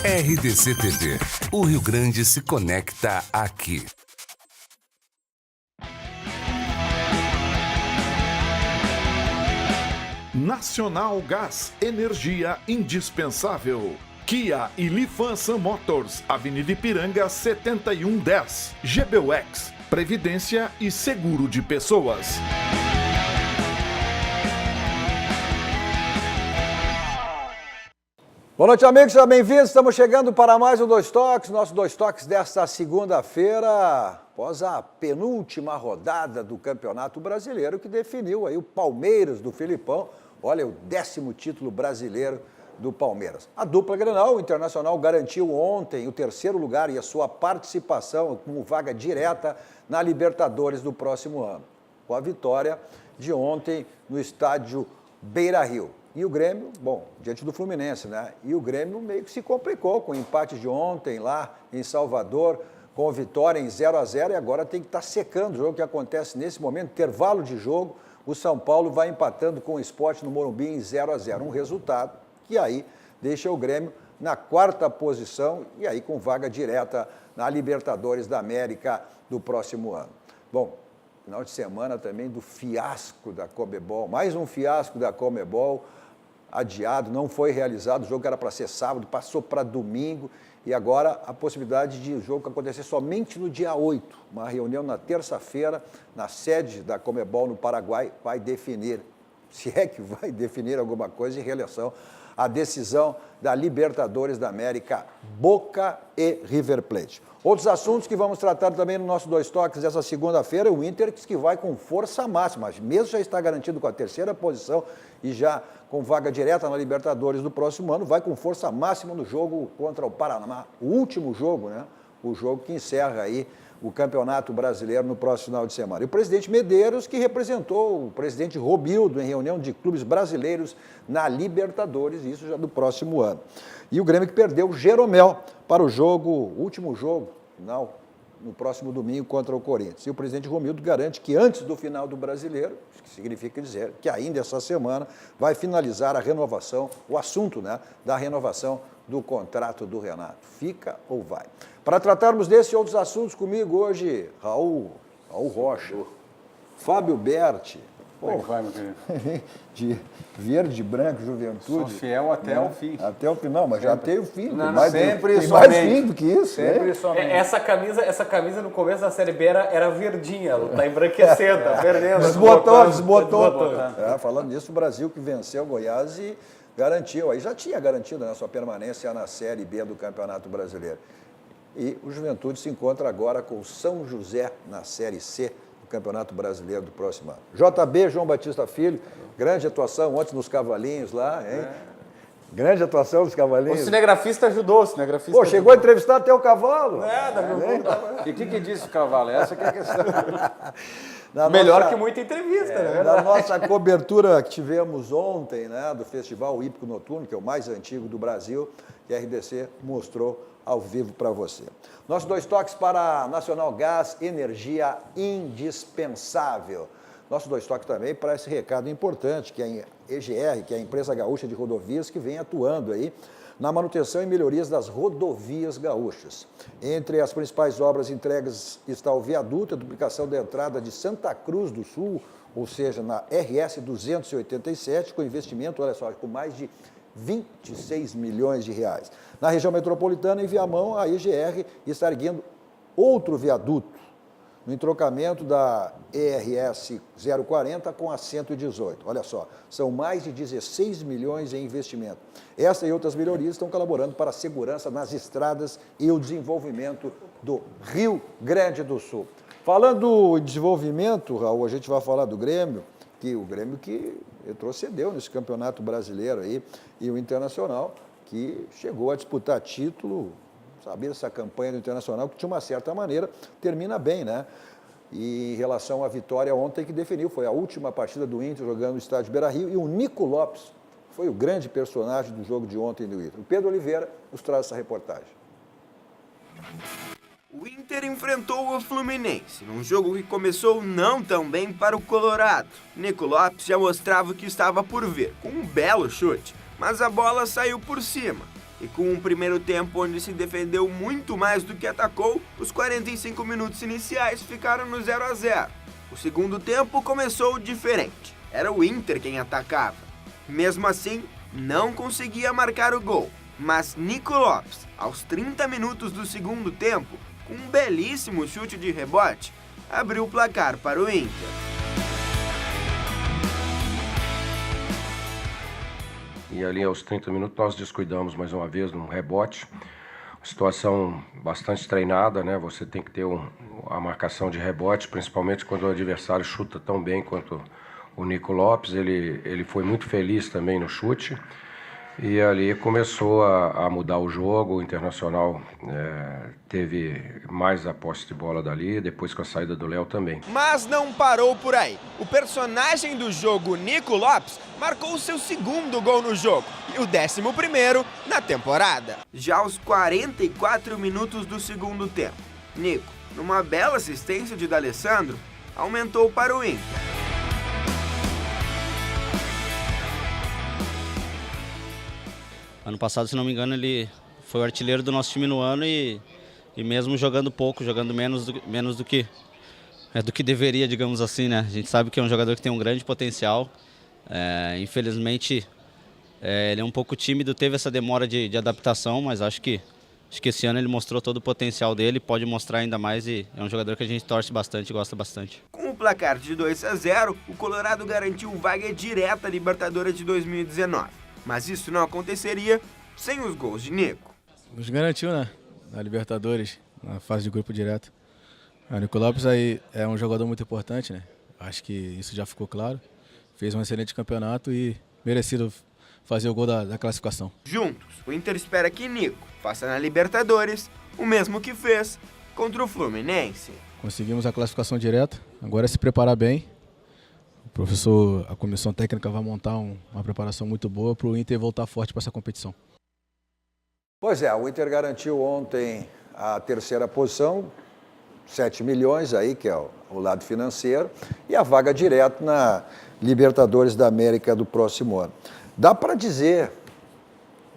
RDC TV. O Rio Grande se conecta aqui. Nacional Gás, energia indispensável. Kia e Lifan Motors, Avenida Ipiranga 7110. GBUX, Previdência e Seguro de Pessoas. Boa noite, amigos, sejam bem-vindos. Estamos chegando para mais um Dois Toques, nosso Dois Toques desta segunda-feira, após a penúltima rodada do Campeonato Brasileiro, que definiu aí o Palmeiras do Filipão. Olha, o 10º título brasileiro do Palmeiras. A dupla Grenal, o Internacional, garantiu ontem o 3º lugar e a sua participação como vaga direta na Libertadores do próximo ano, com a vitória de ontem no estádio Beira-Rio. E o Grêmio, bom, diante do Fluminense, né? E o Grêmio meio que se complicou com o empate de ontem lá em Salvador, com vitória em 0-0 e agora tem que estar secando o jogo que acontece nesse momento, intervalo de jogo. O São Paulo vai empatando com o Sport no Morumbi em 0-0. Um resultado que aí deixa o Grêmio na 4ª posição e aí com vaga direta na Libertadores da América do próximo ano. Bom, final de semana também do fiasco da Conmebol, mais um fiasco da Conmebol, adiado, não foi realizado, o jogo era para ser sábado, passou para domingo e agora a possibilidade de o jogo acontecer somente no dia 8. Uma reunião na terça-feira, na sede da Conmebol no Paraguai, vai definir, se é que vai definir alguma coisa em relação à decisão da Libertadores da América, Boca e River Plate. Outros assuntos que vamos tratar também no nosso Dois Toques dessa segunda-feira, o Inter que vai com força máxima, mesmo já está garantido com a 3ª posição e já com vaga direta na Libertadores do próximo ano, vai com força máxima no jogo contra o Paraná, o último jogo, né? O jogo que encerra aí o Campeonato Brasileiro no próximo final de semana. E o presidente Medeiros, que representou o presidente Romildo em reunião de clubes brasileiros na Libertadores, isso já do próximo ano. E o Grêmio que perdeu o Jeromel para o jogo, último jogo, final, no próximo domingo contra o Corinthians. E o presidente Romildo garante que antes do final do Brasileiro, que significa dizer que ainda essa semana vai finalizar a renovação, o assunto, né, da renovação do contrato do Renato. Fica ou vai? Para tratarmos desses e outros assuntos comigo hoje, Raul Rocha, Fábio Berti. Como é que vai, meu querido? De verde, branco, juventude. Sou fiel até o fim. Até o final, mas sempre. Já tem o fim. Não, sempre tem mais fim do que isso. Sempre somente. Essa camisa no começo da Série B era verdinha, ela tá embranquecendo, tá perdendo. Desbotou. Falando nisso, o Brasil que venceu o Goiás e garantiu, aí já tinha garantido, né, sua permanência na Série B do Campeonato Brasileiro. E o Juventude se encontra agora com o São José na Série C do Campeonato Brasileiro do próximo ano. JB, João Batista Filho, grande atuação ontem nos Cavalinhos lá, hein? Grande atuação dos Cavalinhos. O cinegrafista ajudou, Pô, chegou a entrevistar até o cavalo. E o que disse o cavalo? Essa que é a questão. Melhor que muita entrevista, né? Na nossa cobertura que tivemos ontem, né, do Festival Hípico Noturno, que é o mais antigo do Brasil, que a RDC mostrou ao vivo para você. Nossos Dois Toques para a Nacional Gás, energia indispensável. Nosso Dois Toques também para esse recado importante, que é a EGR, que é a Empresa Gaúcha de Rodovias, que vem atuando aí na manutenção e melhorias das rodovias gaúchas. Entre as principais obras entregues está o viaduto, a duplicação da entrada de Santa Cruz do Sul, ou seja, na RS 287, com investimento, olha só, com mais de 26 milhões de reais. Na região metropolitana, em Viamão, a EGR está erguendo outro viaduto, no entrocamento da ERS 040 com a 118. Olha só, são mais de 16 milhões em investimento. Essa e outras melhorias estão colaborando para a segurança nas estradas e o desenvolvimento do Rio Grande do Sul. Falando em desenvolvimento, Raul, a gente vai falar do Grêmio, que o Grêmio que retrocedeu nesse Campeonato Brasileiro aí, e o Internacional, que chegou a disputar título, sabe, essa campanha do Internacional, que de uma certa maneira termina bem, né? E em relação à vitória ontem que definiu, foi a última partida do Inter jogando no estádio Beira-Rio, e o Nico Lopes foi o grande personagem do jogo de ontem do Inter. O Pedro Oliveira nos traz essa reportagem. O Inter enfrentou o Fluminense, num jogo que começou não tão bem para o Colorado. Nico Lopes já mostrava o que estava por vir, com um belo chute, mas a bola saiu por cima. E com um primeiro tempo onde se defendeu muito mais do que atacou, os 45 minutos iniciais ficaram no 0 a 0. O segundo tempo começou diferente. Era o Inter quem atacava. Mesmo assim, não conseguia marcar o gol. Mas Nico Lopes, aos 30 minutos do segundo tempo, com um belíssimo chute de rebote, abriu o placar para o Inter. E ali aos 30 minutos nós descuidamos mais uma vez num rebote. Situação bastante treinada, né? Você tem que ter a marcação de rebote, principalmente quando o adversário chuta tão bem quanto o Nico Lopes. Ele foi muito feliz também no chute. E ali começou a mudar o jogo. O Internacional teve mais a posse de bola dali, depois com a saída do Léo também. Mas não parou por aí. O personagem do jogo, Nico Lopes, marcou o seu segundo gol no jogo e o 11º na temporada. Já aos 44 minutos do segundo tempo, Nico, numa bela assistência de D'Alessandro, aumentou para o Inter. Ano passado, se não me engano, ele foi o artilheiro do nosso time no ano e mesmo jogando pouco, jogando menos do que deveria, digamos assim, né? A gente sabe que é um jogador que tem um grande potencial. Infelizmente, ele é um pouco tímido, teve essa demora de adaptação, mas acho que esse ano ele mostrou todo o potencial dele, pode mostrar ainda mais e é um jogador que a gente torce bastante e gosta bastante. Com o placar de 2 a 0, o Colorado garantiu vaga direta à Libertadores de 2019. Mas isso não aconteceria sem os gols de Nico. Nos garantiu, né? Na Libertadores, na fase de grupo direto. O Nico Lopes aí é um jogador muito importante, né? Acho que isso já ficou claro. Fez um excelente campeonato e merecido fazer o gol da classificação. Juntos, o Inter espera que Nico faça na Libertadores o mesmo que fez contra o Fluminense. Conseguimos a classificação direta, agora é se preparar bem. A comissão técnica vai montar uma preparação muito boa para o Inter voltar forte para essa competição. Pois é, o Inter garantiu ontem a terceira posição, 7 milhões aí, que é o lado financeiro, e a vaga direta na Libertadores da América do próximo ano. Dá para dizer,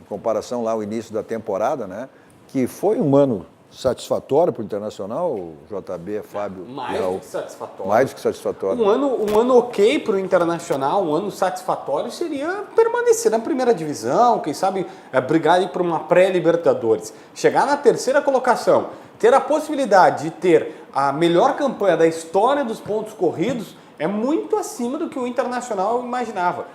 em comparação lá ao início da temporada, né, que foi um ano satisfatório para o Internacional, JB, Fábio? Mais do que satisfatório. Mais do que satisfatório. Um ano ok para o Internacional, um ano satisfatório seria permanecer na primeira divisão, quem sabe brigar por uma pré-Libertadores. Chegar na terceira colocação, ter a possibilidade de ter a melhor campanha da história dos pontos corridos é muito acima do que o Internacional imaginava.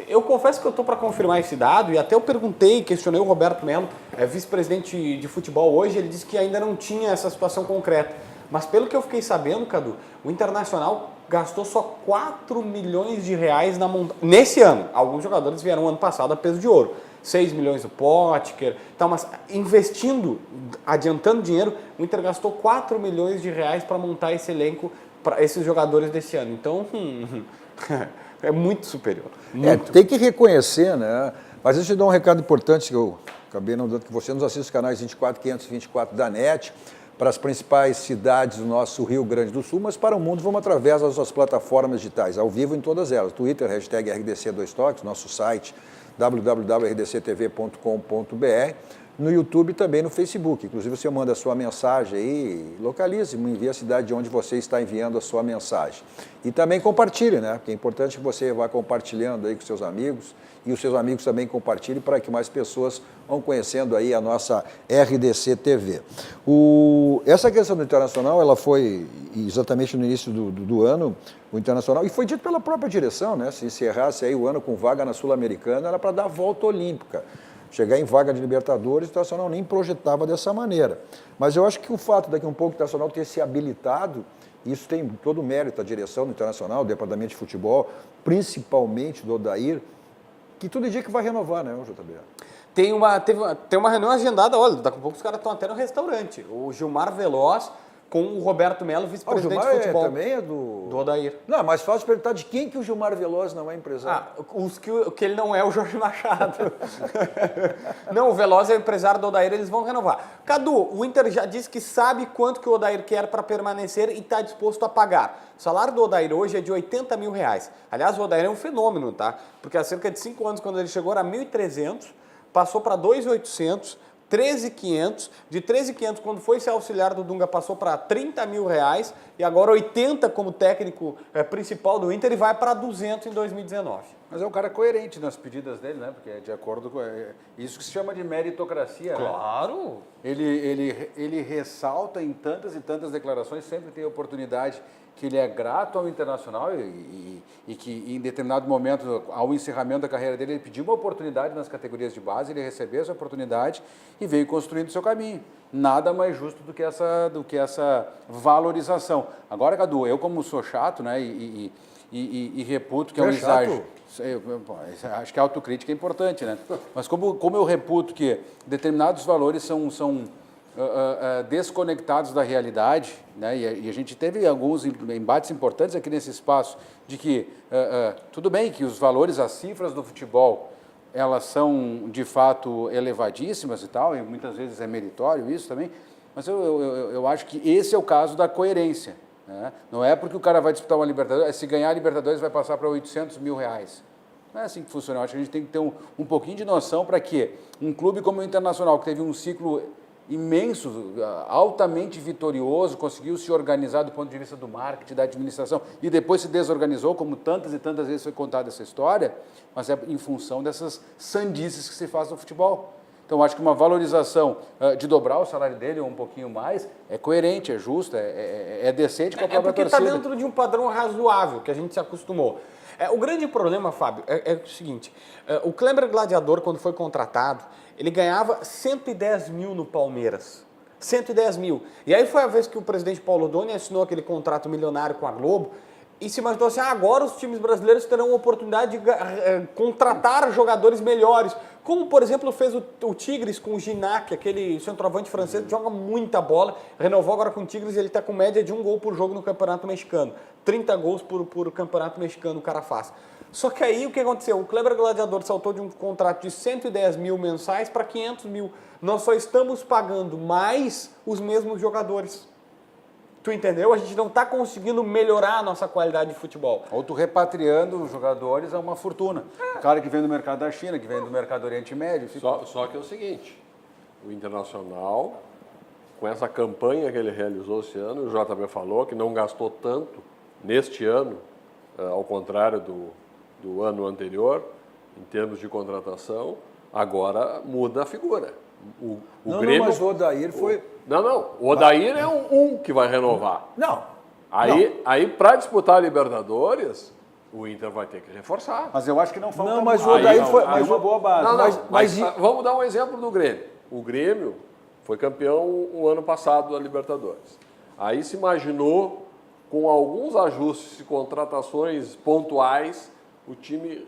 Eu confesso que eu estou para confirmar esse dado e até eu perguntei, questionei o Roberto Melo, vice-presidente de futebol hoje, ele disse que ainda não tinha essa situação concreta. Mas pelo que eu fiquei sabendo, Cadu, o Internacional gastou só 4 milhões de reais nesse ano. Alguns jogadores vieram ano passado a peso de ouro. 6 milhões do Potker, então, mas investindo, adiantando dinheiro, o Inter gastou 4 milhões de reais para montar esse elenco para esses jogadores desse ano. Então, é muito superior. Muito. Tem que reconhecer, né? Mas eu te dou um recado importante que eu acabei não dando, que você nos assiste os canais 24, 524 da NET, para as principais cidades do nosso Rio Grande do Sul, mas para o mundo vamos através das nossas plataformas digitais, ao vivo em todas elas. Twitter, hashtag RDC2Toques, nosso site www.rdctv.com.br, no YouTube e também no Facebook. Inclusive você manda a sua mensagem aí, localize, me envie a cidade de onde você está enviando a sua mensagem. E também compartilhe, né? Porque é importante que você vá compartilhando aí com seus amigos e os seus amigos também compartilhem para que mais pessoas vão conhecendo aí a nossa RDC TV. Essa questão do Internacional, ela foi exatamente no início do ano, o Internacional, e foi dito pela própria direção, né? Se encerrasse aí o ano com vaga na Sul-Americana, era para dar a volta olímpica. Chegar em vaga de Libertadores, o Internacional nem projetava dessa maneira. Mas eu acho que o fato daqui um pouco o Internacional ter se habilitado, isso tem todo o mérito da direção do Internacional, do Departamento de Futebol, principalmente do Odair, que tudo indica que vai renovar, né, o JB? Tem uma reunião agendada, olha, daqui a pouco os caras estão até no restaurante. O Gilmar Veloz com o Roberto Melo, vice-presidente de futebol. Também é do Odair. Não, mas fácil perguntar de quem que o Gilmar Veloz não é empresário. Que ele não é o Jorge Machado. Não, o Veloz é o empresário do Odair, eles vão renovar. Cadu, o Inter já disse que sabe quanto que o Odair quer para permanecer e está disposto a pagar. O salário do Odair hoje é de 80 mil reais. Aliás, o Odair é um fenômeno, tá? Porque há cerca de 5 anos, quando ele chegou, era 1.300. passou para 2.800, 13.500, de 13.500 quando foi ser auxiliar do Dunga passou para 30 mil reais e agora 80 como técnico principal do Inter e vai para 200 em 2019. Mas é um cara coerente nas pedidas dele, né? Porque é de acordo com... isso que se chama de meritocracia, Claro! né? Ele ressalta em tantas e tantas declarações, sempre tem a oportunidade que ele é grato ao Internacional e que em determinado momento, ao encerramento da carreira dele, ele pediu uma oportunidade nas categorias de base, ele recebeu essa oportunidade e veio construindo o seu caminho. Nada mais justo do que essa valorização. Agora, Cadu, eu como sou chato, né, e reputo que é um exagero. Acho que a autocrítica é importante, né? Mas como eu reputo que determinados valores são desconectados da realidade, né? E a gente teve alguns embates importantes aqui nesse espaço de que tudo bem que os valores, as cifras do futebol, elas são de fato elevadíssimas e tal, e muitas vezes é meritório isso também, mas eu acho que esse é o caso da coerência, né? Não é porque o cara vai disputar uma Libertadores, se ganhar a Libertadores vai passar para 800 mil reais. Não é assim que funciona. Eu acho que a gente tem que ter um pouquinho de noção para que um clube como o Internacional, que teve um ciclo imenso, altamente vitorioso, conseguiu se organizar do ponto de vista do marketing, da administração, e depois se desorganizou, como tantas e tantas vezes foi contada essa história, mas é em função dessas sandices que se faz no futebol. Então, acho que uma valorização de dobrar o salário dele ou um pouquinho mais é coerente, é justa, é decente com a própria torcida. É porque está dentro de um padrão razoável que a gente se acostumou. O grande problema, Fábio, é o seguinte, o Kleber Gladiador, quando foi contratado, ele ganhava 110 mil no Palmeiras. 110 mil. E aí foi a vez que o presidente Paulo Doni assinou aquele contrato milionário com a Globo e se imaginou assim, agora os times brasileiros terão a oportunidade de contratar jogadores melhores. Como, por exemplo, fez o Tigres com o Ginac, aquele centroavante francês que joga muita bola, renovou agora com o Tigres e ele está com média de 1 gol por jogo no Campeonato Mexicano. 30 gols por Campeonato Mexicano o cara faz. Só que aí o que aconteceu? O Kleber Gladiador saltou de um contrato de 110 mil mensais para 500 mil. Nós só estamos pagando mais os mesmos jogadores. Tu entendeu? A gente não está conseguindo melhorar a nossa qualidade de futebol. Ou tu repatriando os jogadores é uma fortuna. O cara que vem do mercado da China, que vem do mercado do Oriente Médio. Só que é o seguinte, o Internacional, com essa campanha que ele realizou esse ano, o JB falou que não gastou tanto neste ano, ao contrário do ano anterior, em termos de contratação, agora muda a figura. O Grêmio, mas o Odair foi... o Odair é um que vai renovar. Não. Aí para disputar a Libertadores, o Inter vai ter que reforçar. Mas eu acho que não falta... Não, mas o Odair foi... Mas uma boa base. Mas vamos dar um exemplo do Grêmio. O Grêmio foi campeão o ano passado da Libertadores. Aí se imaginou, com alguns ajustes e contratações pontuais, o time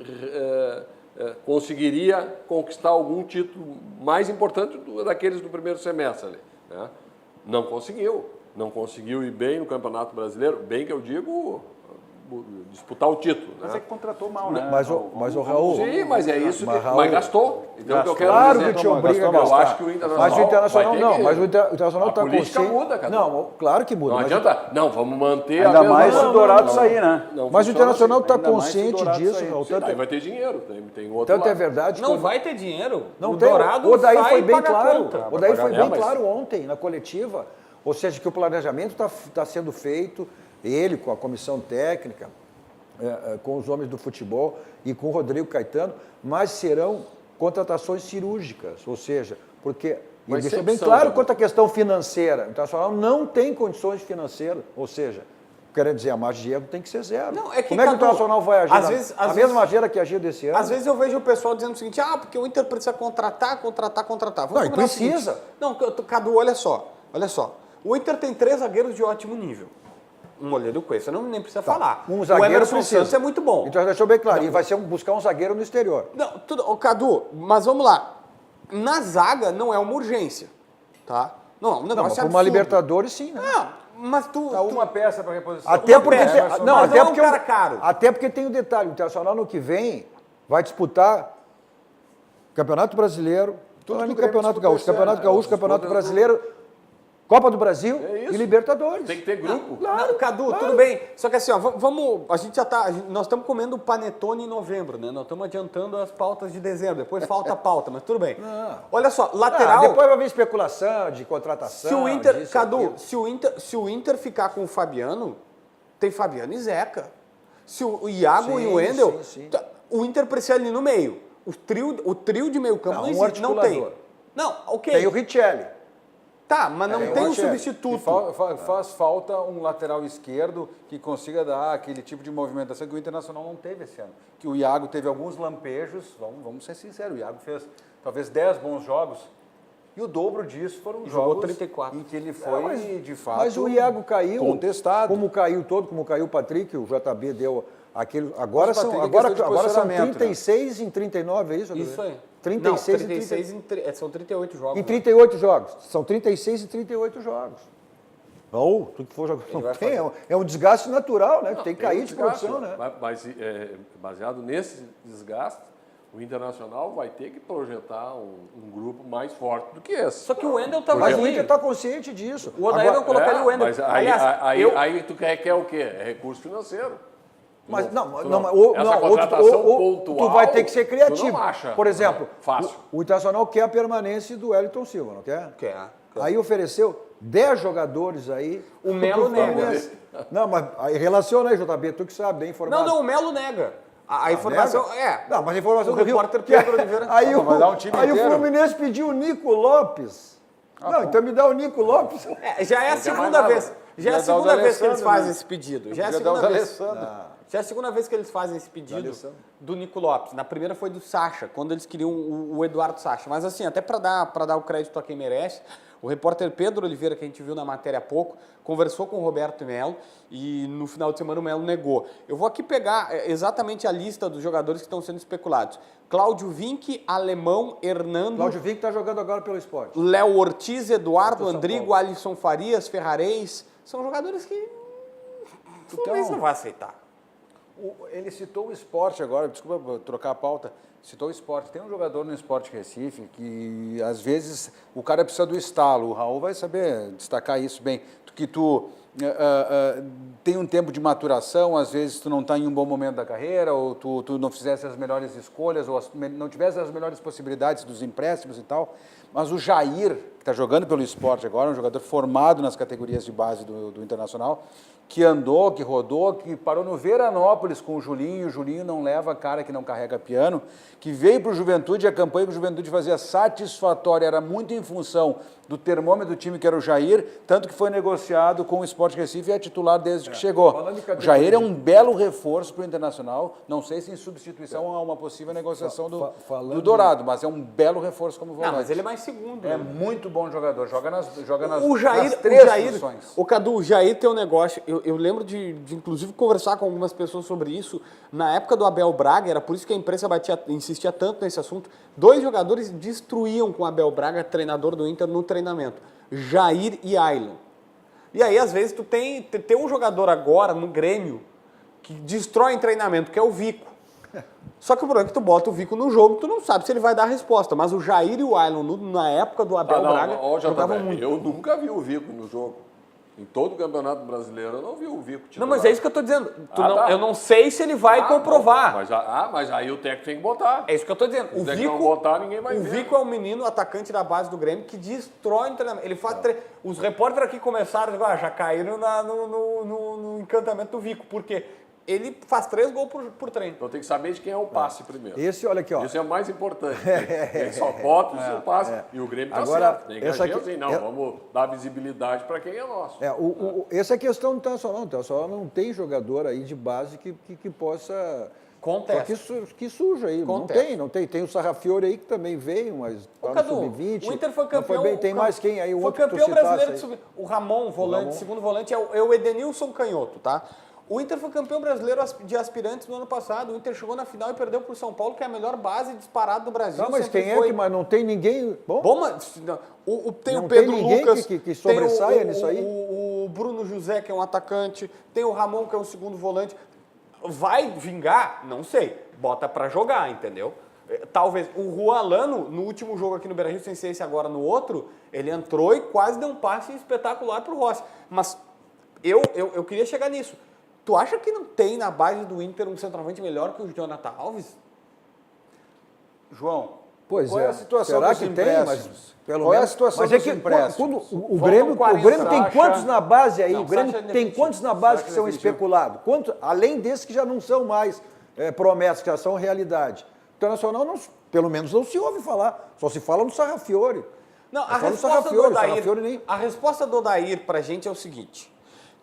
conseguiria conquistar algum título mais importante daqueles do primeiro semestre ali, né? Não conseguiu ir bem no Campeonato Brasileiro, bem que eu digo, disputar o título. Mas é que contratou mal, né? Mas o Raul... Sim, mas é isso, mas gastou. Então, gastou. eu quero Claro dizer, que te obriga a gastar. Eu acho que o Internacional mas o Internacional não, mas o Internacional está consciente. A política muda, cara. Não, claro que muda. Não adianta, vamos manter ainda a mesma... mais se o Dourado sair, né? Mas o Internacional está consciente disso, Raul. Aí vai ter dinheiro, tem outro Tanto é lado. verdade... Não vai ter dinheiro. Não o tem. Dourado O Odair sai foi e bem paga claro. conta. O Odair foi bem mas... claro ontem, na coletiva. Ou seja, que o planejamento está sendo feito, ele com a comissão técnica, com os homens do futebol e com o Rodrigo Caetano, mas serão contratações cirúrgicas, ou seja, porque ele deixou bem claro quanto à questão financeira. O Internacional não tem condições financeiras, ou seja, quer dizer, a margem de erro tem que ser zero. Não, é que, como é que o Internacional vai agir? A mesma maneira que agiu desse ano? Às vezes eu vejo o pessoal dizendo o seguinte, porque o Inter precisa contratar. Não, e precisa. Não, Cadu, olha só. O Inter tem 3 zagueiros de ótimo nível. Um olheiro com esse, nem precisa falar. Um zagueiro o Emerson precisa. Santos é muito bom. Então já deixou bem claro, e vai ser buscar um zagueiro no exterior. Não, Cadu, mas vamos lá. Na zaga não é uma urgência, tá? Não, um negócio para uma Libertadores sim, né? Não, mas tu... uma peça para reposição. Até porque é um cara caro. Até porque tem um detalhe, o Internacional no que vem vai disputar Campeonato Brasileiro, Campeonato Gaúcho, Campeonato Brasileiro Copa do Brasil É isso. e Libertadores. Tem que ter grupo. Claro, Não, Cadu, claro. tudo bem. Só que assim, ó, a gente já tá, nós estamos comendo panetone em novembro, né? Nós estamos adiantando as pautas de dezembro, depois falta a pauta, mas tudo bem. Olha só, lateral... Depois vai vir especulação de contratação. Se o Inter, disso, Cadu, aquilo. se o Inter ficar com o Fabiano, tem Fabiano e Zeca. Se o Iago Sim, e o Wendel, sim. o Inter precisa ali no meio. O trio de meio campo Não, não, um existe, não tem. articulador. Não, ok. Tem o Richelli. Tá, mas não tem um Richelli. substituto. Faz falta um lateral esquerdo que consiga dar aquele tipo de movimentação que o Internacional não teve esse ano. Que o Iago teve alguns lampejos, vamos ser sinceros, o Iago fez talvez 10 bons jogos e o dobro disso foram Jogou jogos 34. em que ele foi, de fato, Mas o Iago caiu. contestado. Como caiu o Patrick, o JB deu aquele. Agora Mas o são, Patrick é agora, questão de agora são posicionamento, 36 em 39, é isso? Isso aí. 36 não, 36 são 38 jogos. em 38 jogos. São 36 e 38 jogos. Ou, tu que for jogar. Não tem, é um desgaste natural, né? Tem que cair de produção, né? Mas baseado nesse desgaste, o Internacional vai ter que projetar um grupo mais forte do que esse. Só que o Wendel tá Mas o vazio. Inter está consciente disso. O Odair não colocaria o Wendel. Mas aí tu quer o quê? É recurso financeiro. Mas Essa contratação pontual, tu vai ter que ser criativo. tu não acha, Por exemplo, fácil. o Internacional quer a permanência do Wellington Silva, não quer? Quer. Aí ofereceu 10 jogadores aí. O Melo nega. Não, mas aí relaciona aí, JB, tu que sabe, bem informado. Não, o Melo nega. A informação nega? Não, mas a informação o do Rio... repórter Pedro Oliveira. Aí, vai dar um time aí o inteiro. Fluminense pediu o Nico Lopes. Então me dá o Nico Lopes. Já é a segunda vez. Já é a segunda vez que eles fazem esse pedido. Já é a segunda vez. Já é a segunda vez que eles fazem esse pedido do Nico Lopes. Na primeira foi do Sacha, quando eles queriam o Eduardo Sacha. Mas assim, até para dar o crédito a quem merece, o repórter Pedro Oliveira, que a gente viu na matéria há pouco, conversou com o Roberto Melo e no final de semana o Melo negou. Eu vou aqui pegar exatamente a lista dos jogadores que estão sendo especulados. Cláudio Vinck, Alemão, Hernando... Cláudio Vinck está jogando agora pelo esporte. Léo Ortiz, Eduardo, Andrigo, Alisson Farias, Ferrarez. São jogadores que o Fluminense não vai aceitar. Ele citou o esporte agora, desculpa trocar a pauta, citou o esporte. Tem um jogador no Sport Recife que, às vezes, o cara precisa do estalo. O Raul vai saber destacar isso bem. Que tu tem um tempo de maturação, às vezes tu não está em um bom momento da carreira, ou tu não fizesse as melhores escolhas, ou não tivesse as melhores possibilidades dos empréstimos e tal. Mas o Jair, que está jogando pelo esporte agora, um jogador formado nas categorias de base do Internacional, que andou, que rodou, que parou no Veranópolis com o Julinho não leva cara que não carrega piano, que veio para o Juventude, a campanha que o Juventude fazia satisfatória, era muito em função do termômetro do time que era o Jair, tanto que foi negociado com o Sport Recife e é titular desde que chegou. O Jair é um belo reforço para o Internacional, não sei se em substituição a uma possível negociação do Dourado, mas é um belo reforço como volante. Não, mas ele é mais segundo. É muito bom jogador, joga nas nas três posições. O Cadu, o Jair tem um negócio, eu lembro de inclusive conversar com algumas pessoas sobre isso, na época do Abel Braga, era por isso que a imprensa insistia tanto nesse assunto, 2 jogadores destruíam com o Abel Braga, treinador do Inter, no treinamento, Jair e Ailon. E aí, às vezes, tu tem um jogador agora no Grêmio que destrói em treinamento, que é o Vico. Só que o problema é que tu bota o Vico no jogo, tu não sabe se ele vai dar a resposta. Mas o Jair e o Ailon, na época do Abel Braga, jogavam muito. Eu nunca vi o Vico no jogo. Em todo o Campeonato Brasileiro eu não vi o Vico titular. Não, mas é isso que eu tô dizendo. Eu não sei se ele vai comprovar. Mas aí o técnico tem que botar. É isso que eu tô dizendo. Se o Vico não botar, ninguém vai ver. O Vico é um menino atacante da base do Grêmio que destrói o treinamento. Ele faz Os repórteres aqui começaram a dizer, já caíram no encantamento do Vico. Por quê? Ele faz 3 gols por treino. Então tem que saber de quem é o passe primeiro. Esse, olha aqui, ó. Isso é o mais importante. Ele só bota o seu passe. E o Grêmio está certo. Tem que agir assim, vamos dar visibilidade para quem é nosso. Essa é a questão do Internacional. O Internacional não tem jogador aí de base que possa... Contesta. Que suja aí. Contesta. Não tem. Tem o Sarrafiore aí que também veio, mas tá no sub-20. O Inter foi campeão. Bem. Tem mais quem aí? Foi campeão brasileiro de sub-20. O Ramon, volante, segundo volante, é o Edenilson Canhoto, tá? O Inter foi campeão brasileiro de aspirantes no ano passado. O Inter chegou na final e perdeu para o São Paulo, que é a melhor base disparada do Brasil. Não, mas quem é que... Mas não tem ninguém... Bom, mas tem não o Pedro tem ninguém Lucas... que sobressaia nisso aí? O Bruno José, que é um atacante. Tem o Ramon, que é um segundo volante. Vai vingar? Não sei. Bota para jogar, entendeu? Talvez o Juan Alano, no último jogo aqui no Beira-Rio, sem ser esse agora no outro, ele entrou e quase deu um passe espetacular pro Rossi. Mas eu queria chegar nisso. Tu acha que não tem na base do Inter um centroavante melhor que o Jonathan Alves? João, Pois qual é. é a situação Será dos que tem? empréstimos? Mas pelo Qual é a menos. situação Mas é dos que empréstimos? o Grêmio tem Sacha. quantos na base aí? Não, O Grêmio Sacha é tem definitivo. quantos na base Sacha que é são definitivo. especulados? Quantos, além desses que já não são mais promessas, que já são realidade. O Internacional, pelo menos, não se ouve falar. Só se fala no Sarrafiore. Não, a resposta do Odair pra gente é o seguinte,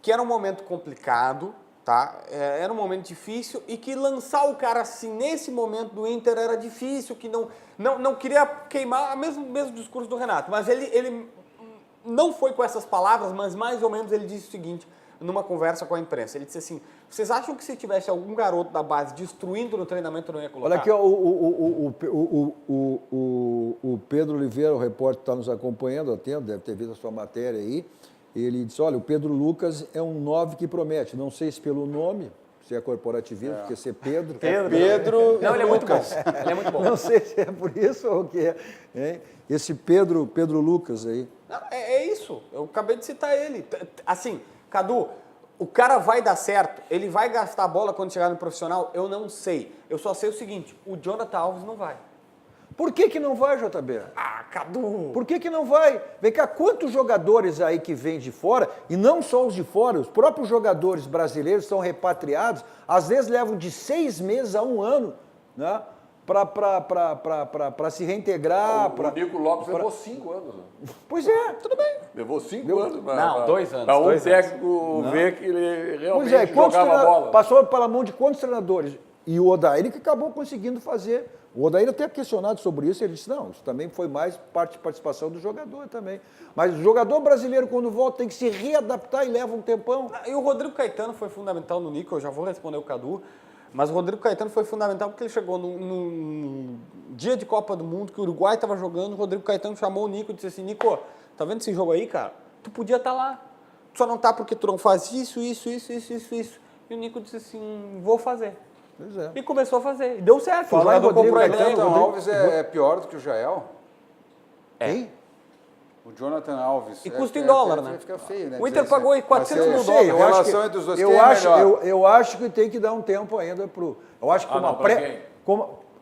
que era um momento complicado, tá? Era um momento difícil e que lançar o cara assim nesse momento do Inter era difícil, que não queria queimar o mesmo discurso do Renato, mas ele não foi com essas palavras, mas mais ou menos ele disse o seguinte, numa conversa com a imprensa, ele disse assim, vocês acham que se tivesse algum garoto da base destruindo no treinamento não ia colocar? Olha aqui, ó, o Pedro Oliveira, o repórter que está nos acompanhando, deve ter visto a sua matéria aí, ele disse, olha, o Pedro Lucas é um 9 que promete, não sei se pelo nome, se é corporativismo, porque ser Pedro... Pedro Não, ele é muito bom. Ele é muito bom. Não sei se é por isso ou o que é. Hein? Esse Pedro Lucas aí. Não, é isso, eu acabei de citar ele. Assim, Cadu, o cara vai dar certo, ele vai gastar a bola quando chegar no profissional? Eu não sei. Eu só sei o seguinte, o Jonathan Alves não vai. Por que não vai, JB? Ah, Cadu! Por que não vai? Vem cá, quantos jogadores aí que vêm de fora, e não só os de fora, os próprios jogadores brasileiros são repatriados, às vezes levam de 6 meses a 1 ano, né? Para se reintegrar. O Nico Lopes levou 5 anos. Né? Pois é, tudo bem. Levou 5 anos. Não, 2 anos. Para um 2 anos. técnico ver que ele Pois realmente jogava bola. Passou pela mão de quantos treinadores? E o Odair que acabou conseguindo fazer. O Odair até questionado sobre isso, ele disse, não, isso também foi mais participação do jogador também. Mas o jogador brasileiro, quando volta, tem que se readaptar e leva um tempão. E o Rodrigo Caetano foi fundamental no Nico, eu já vou responder o Cadu, mas o Rodrigo Caetano foi fundamental porque ele chegou num dia de Copa do Mundo que o Uruguai estava jogando, o Rodrigo Caetano chamou o Nico e disse assim, Nico, tá vendo esse jogo aí, cara? Tu podia estar lá. Tu só não tá porque tu não faz isso. E o Nico disse assim, vou fazer. Pois é. E começou a fazer. E deu certo. Falar o Jair comprou a ideia. Jonathan Alves é pior do que o Jael? Hein? O Jonathan Alves. E custa em dólar, né? Fica feio, né? O Inter pagou aí 400 mil Mas, dólares. a relação entre os dois, quem é melhor? Eu acho que tem que dar um tempo ainda pro. Eu acho que uma pra quem?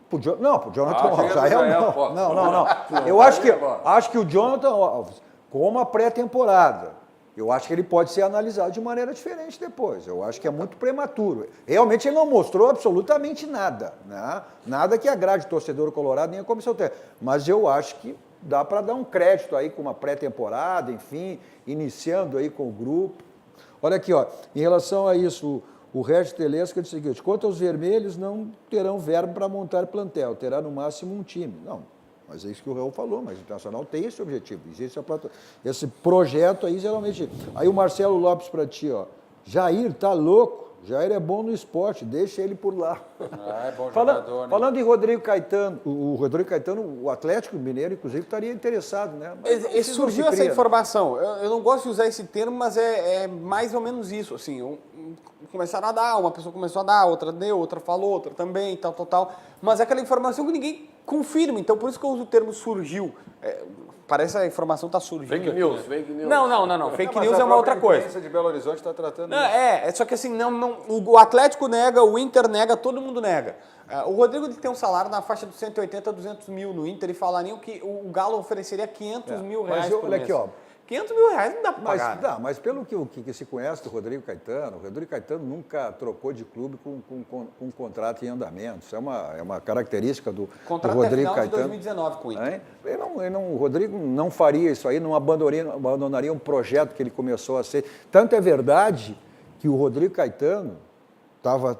Pro Jonathan Alves. chega do Jael, pô. Não. Eu acho que o Jonathan Alves, com uma pré-temporada, eu acho que ele pode ser analisado de maneira diferente depois. Eu acho que é muito prematuro. Realmente ele não mostrou absolutamente nada, né? Nada que agrade o torcedor colorado nem a comissão técnica. Mas eu acho que dá para dar um crédito aí com uma pré-temporada, enfim, iniciando aí com o grupo. Olha aqui, ó, em relação a isso, o Regis Telesca diz o seguinte, quanto aos vermelhos, não terão verbo para montar plantel, terá no máximo um time. Não, mas é isso que o Raul falou, mas o Internacional tem esse objetivo, existe esse projeto aí, geralmente. Aí o Marcelo Lopes para ti, ó, Jair, tá louco? Jair é bom no esporte, deixa ele por lá. É bom jogador, né? Falando em Rodrigo Caetano, o Rodrigo Caetano, o Atlético Mineiro, inclusive, estaria interessado, né? Mas surgiu essa informação. Eu não gosto de usar esse termo, mas é mais ou menos isso. Assim, começaram a dar, uma pessoa começou a dar, outra deu, outra falou, outra também, tal. Mas é aquela informação que ninguém confirma. Então, por isso que eu uso o termo surgiu. Parece que a informação está surgindo. Fake news, fake news. Não. Fake news é uma outra coisa. A imprensa de Belo Horizonte está tratando isso. Só que assim, o Atlético nega, o Inter nega, todo mundo nega. O Rodrigo ele tem um salário na faixa de 180 a 200 mil no Inter e falariam que o Galo ofereceria 500 mil reais por mês. Aqui, ó, 500 mil reais não dá para pagar. Mas pelo que se conhece do Rodrigo Caetano, o Rodrigo Caetano nunca trocou de clube com um contrato em andamento. Isso é uma característica do Rodrigo Caetano. De 2019 com o Inter. O Rodrigo não faria isso aí, não abandonaria um projeto que ele começou a ser. Tanto é verdade que o Rodrigo Caetano estava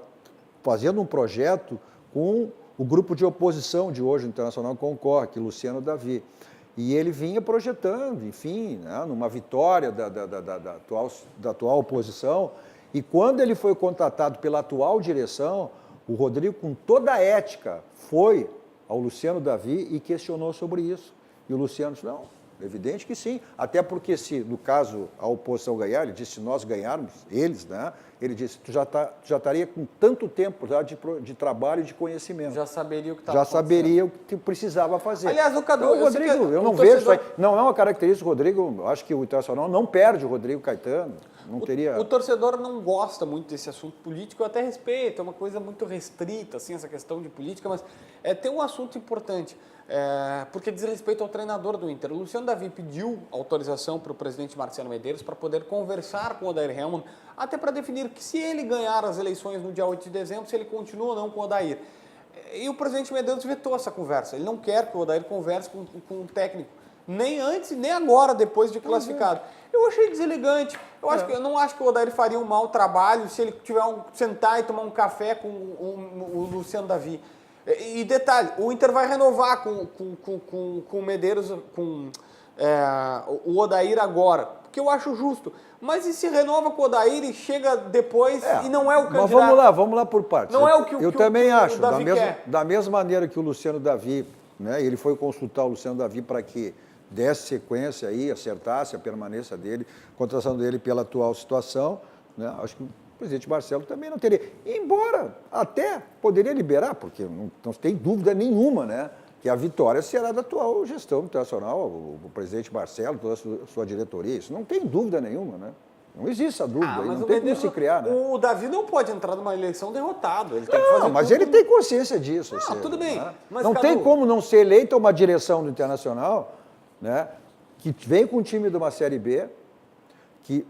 fazendo um projeto com o grupo de oposição de hoje, o Internacional concorre, que Luciano Davi. E ele vinha projetando, enfim, né, numa vitória da atual oposição. E quando ele foi contratado pela atual direção, o Rodrigo, com toda a ética, foi ao Luciano Davi e questionou sobre isso. E o Luciano disse, não, evidente que sim. Até porque se, no caso, a oposição ganhar, ele disse, se nós ganharmos, eles, né, Ele disse, tu já estaria com tanto tempo já de trabalho e de conhecimento. Já saberia o que estava Já saberia o que precisava fazer. Aliás, o Cadu... Então, o Rodrigo, eu não vejo isso aí. Não é uma característica do Rodrigo, eu acho que o Internacional não perde o Rodrigo Caetano. Não teria... O torcedor não gosta muito desse assunto político, eu até respeito, é uma coisa muito restrita, assim, essa questão de política, mas tem um assunto importante, porque diz respeito ao treinador do Inter. O Luciano Davi pediu autorização para o presidente Marcelo Medeiros para poder conversar com o Odair Hellmann, até para definir que se ele ganhar as eleições no dia 8 de dezembro, se ele continua ou não com o Odair. E o presidente Medeiros vetou essa conversa, ele não quer que o Odair converse com o técnico, nem antes, nem agora, depois de classificado. Eu achei deselegante. Eu não acho que o Odair faria um mau trabalho se ele tiver sentar e tomar um café com o Luciano Davi. E detalhe, o Inter vai renovar com o Medeiros, com o Odair agora, porque eu acho justo. Mas e se renova com o Odair e chega depois e não é o candidato? Mas vamos lá por partes. Não é o que eu também acho, o Davi quer. Da mesma maneira que o Luciano Davi, né, ele foi consultar o Luciano Davi para que desse sequência aí, acertasse a permanência dele, a contratação dele pela atual situação, né? Acho que o presidente Marcelo também não teria. Embora até poderia liberar, porque não tem dúvida nenhuma, né, que a vitória será da atual gestão internacional, o presidente Marcelo, toda a sua diretoria, isso não tem dúvida nenhuma, né? Não existe a dúvida, não tem como se criar, né? O Davi não pode entrar numa eleição derrotado, ele tem que fazer mas ele tem consciência disso. Tudo bem. Né? Mas, não tem como não ser eleito uma direção do Internacional, né, que vem com um time de uma Série B, que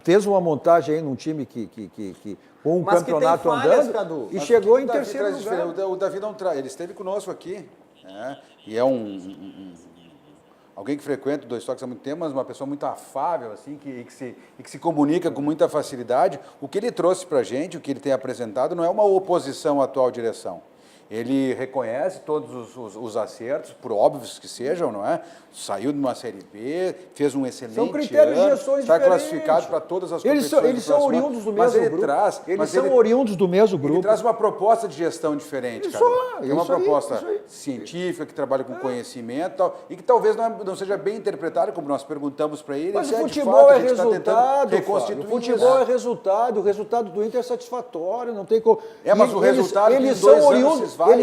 fez uma montagem aí num time com um campeonato andando, Cadu, e chegou em terceiro lugar. O Davi não traz, ele esteve conosco aqui, né, e é alguém que frequenta o Dois Toques há muito tempo, mas uma pessoa muito afável, assim, que se comunica com muita facilidade. O que ele trouxe para a gente, o que ele tem apresentado, não é uma oposição à atual direção. Ele reconhece todos os acertos, por óbvios que sejam, não é? Saiu de uma Série B, fez um excelente ano. São critérios de gestões está diferentes. Classificado para todas as competições. Eles são oriundos do mesmo grupo. Eles são oriundos do mesmo grupo. Ele traz uma proposta de gestão diferente, cara. É uma proposta científica, que trabalha com conhecimento tal, e que talvez não seja bem interpretada, como nós perguntamos para ele. Mas o futebol é resultado, o futebol é resultado, o resultado do Inter é satisfatório, não tem como... mas o resultado eles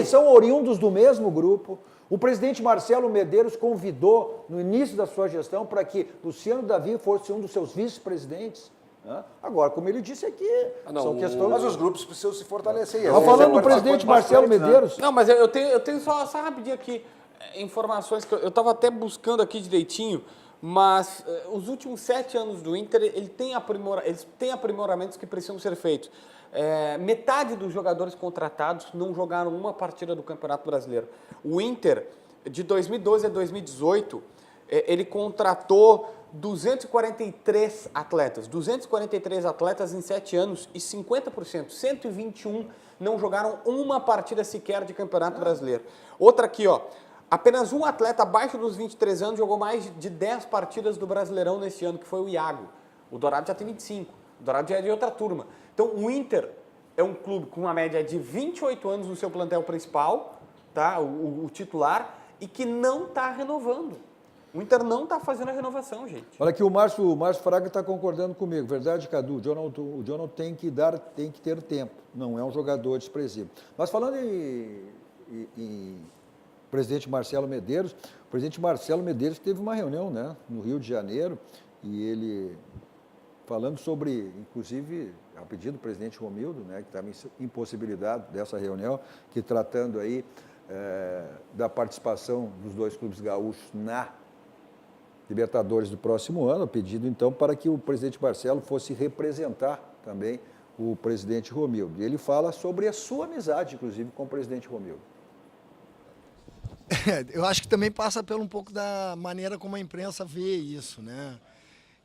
são oriundos do mesmo grupo. O presidente Marcelo Medeiros convidou, no início da sua gestão, para que Luciano Davi fosse um dos seus vice-presidentes. Agora, como ele disse aqui, são questões... Mas os grupos precisam se fortalecer. Estou falando do presidente Marcelo Medeiros. Não, mas eu tenho só rapidinho aqui informações que eu estava até buscando aqui direitinho, mas os últimos 7 anos do Inter, eles têm aprimoramentos que precisam ser feitos. Metade dos jogadores contratados não jogaram uma partida do Campeonato Brasileiro. O Inter, de 2012 a 2018, ele contratou 243 atletas em 7 anos e 50%, 121 não jogaram uma partida sequer de Campeonato Brasileiro. Outra aqui, ó, apenas um atleta abaixo dos 23 anos jogou mais de 10 partidas do Brasileirão nesse ano, que foi o Iago. O Dourado já tem 25, o Dourado já é de outra turma. Então, o Inter é um clube com uma média de 28 anos no seu plantel principal, tá? o titular, e que não está renovando. O Inter não está fazendo a renovação, gente. Olha aqui, o Márcio Fraga está concordando comigo. Verdade, Cadu, o Jonathan tem que ter tempo. Não é um jogador desprezível. Mas falando em presidente Marcelo Medeiros, o presidente Marcelo Medeiros teve uma reunião, né, no Rio de Janeiro, e ele... falando sobre, inclusive, a pedido do presidente Romildo, né, que estava impossibilitado dessa reunião, que tratando aí da participação dos 2 clubes gaúchos na Libertadores do próximo ano, pedido então para que o presidente Marcelo fosse representar também o presidente Romildo. E ele fala sobre a sua amizade, inclusive, com o presidente Romildo. Eu acho que também passa pelo um pouco da maneira como a imprensa vê isso, né?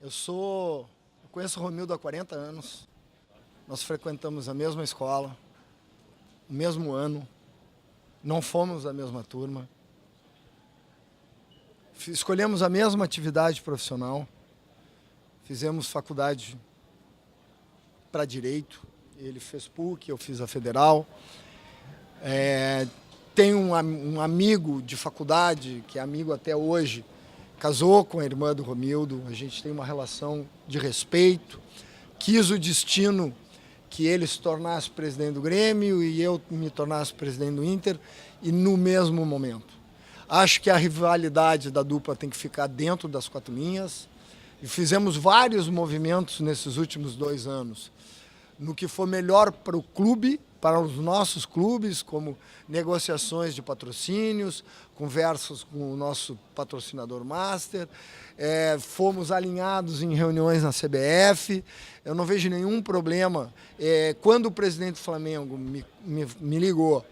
Eu conheço o Romildo há 40 anos, nós frequentamos a mesma escola, o mesmo ano, não fomos da mesma turma, escolhemos a mesma atividade profissional, fizemos faculdade para Direito, ele fez PUC, eu fiz a Federal, tenho um amigo de faculdade, que é amigo até hoje, casou com a irmã do Romildo, a gente tem uma relação de respeito, quis o destino que ele se tornasse presidente do Grêmio e eu me tornasse presidente do Inter, e no mesmo momento. Acho que a rivalidade da dupla tem que ficar dentro das quatro linhas, e fizemos vários movimentos nesses últimos 2 anos, no que for melhor para o clube, para os nossos clubes, como negociações de patrocínios, conversas com o nosso patrocinador master, fomos alinhados em reuniões na CBF. Eu não vejo nenhum problema. Quando o presidente do Flamengo me ligou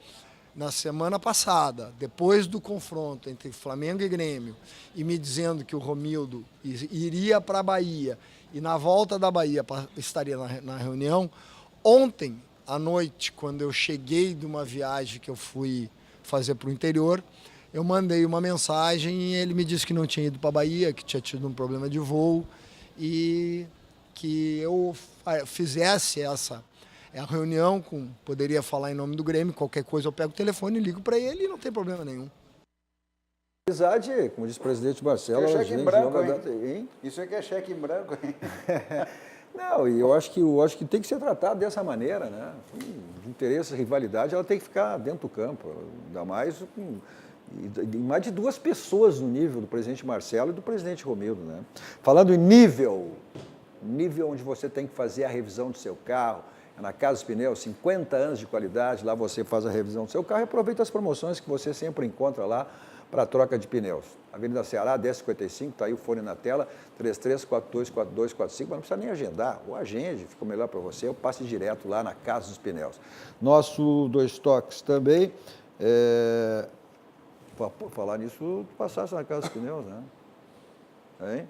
na semana passada, depois do confronto entre Flamengo e Grêmio, e me dizendo que o Romildo iria para a Bahia e na volta da Bahia estaria na reunião, ontem à noite, quando eu cheguei de uma viagem que eu fui fazer para o interior, eu mandei uma mensagem e ele me disse que não tinha ido para a Bahia, que tinha tido um problema de voo e que eu fizesse essa reunião, poderia falar em nome do Grêmio, qualquer coisa eu pego o telefone e ligo para ele e não tem problema nenhum. Amizade, como disse o presidente Marcelo... É cheque em branco, hein? Isso é que é cheque em branco, hein? Não, e eu acho que tem que ser tratado dessa maneira, né? De interesse, rivalidade, ela tem que ficar dentro do campo, ainda mais mais de 2 pessoas no nível do presidente Marcelo e do presidente Romildo, né? Falando em nível onde você tem que fazer a revisão do seu carro, na Casa dos Pneus, 50 anos de qualidade, lá você faz a revisão do seu carro e aproveita as promoções que você sempre encontra lá para a troca de pneus. Avenida Ceará, 1055, está aí o fone na tela, 33424245, mas não precisa nem agendar, ou agende, fica melhor para você, ou passe direto lá na Casa dos Pneus. Nosso 2 Toques também, por falar nisso, tu passasse na Casa dos Pneus, né? Hein?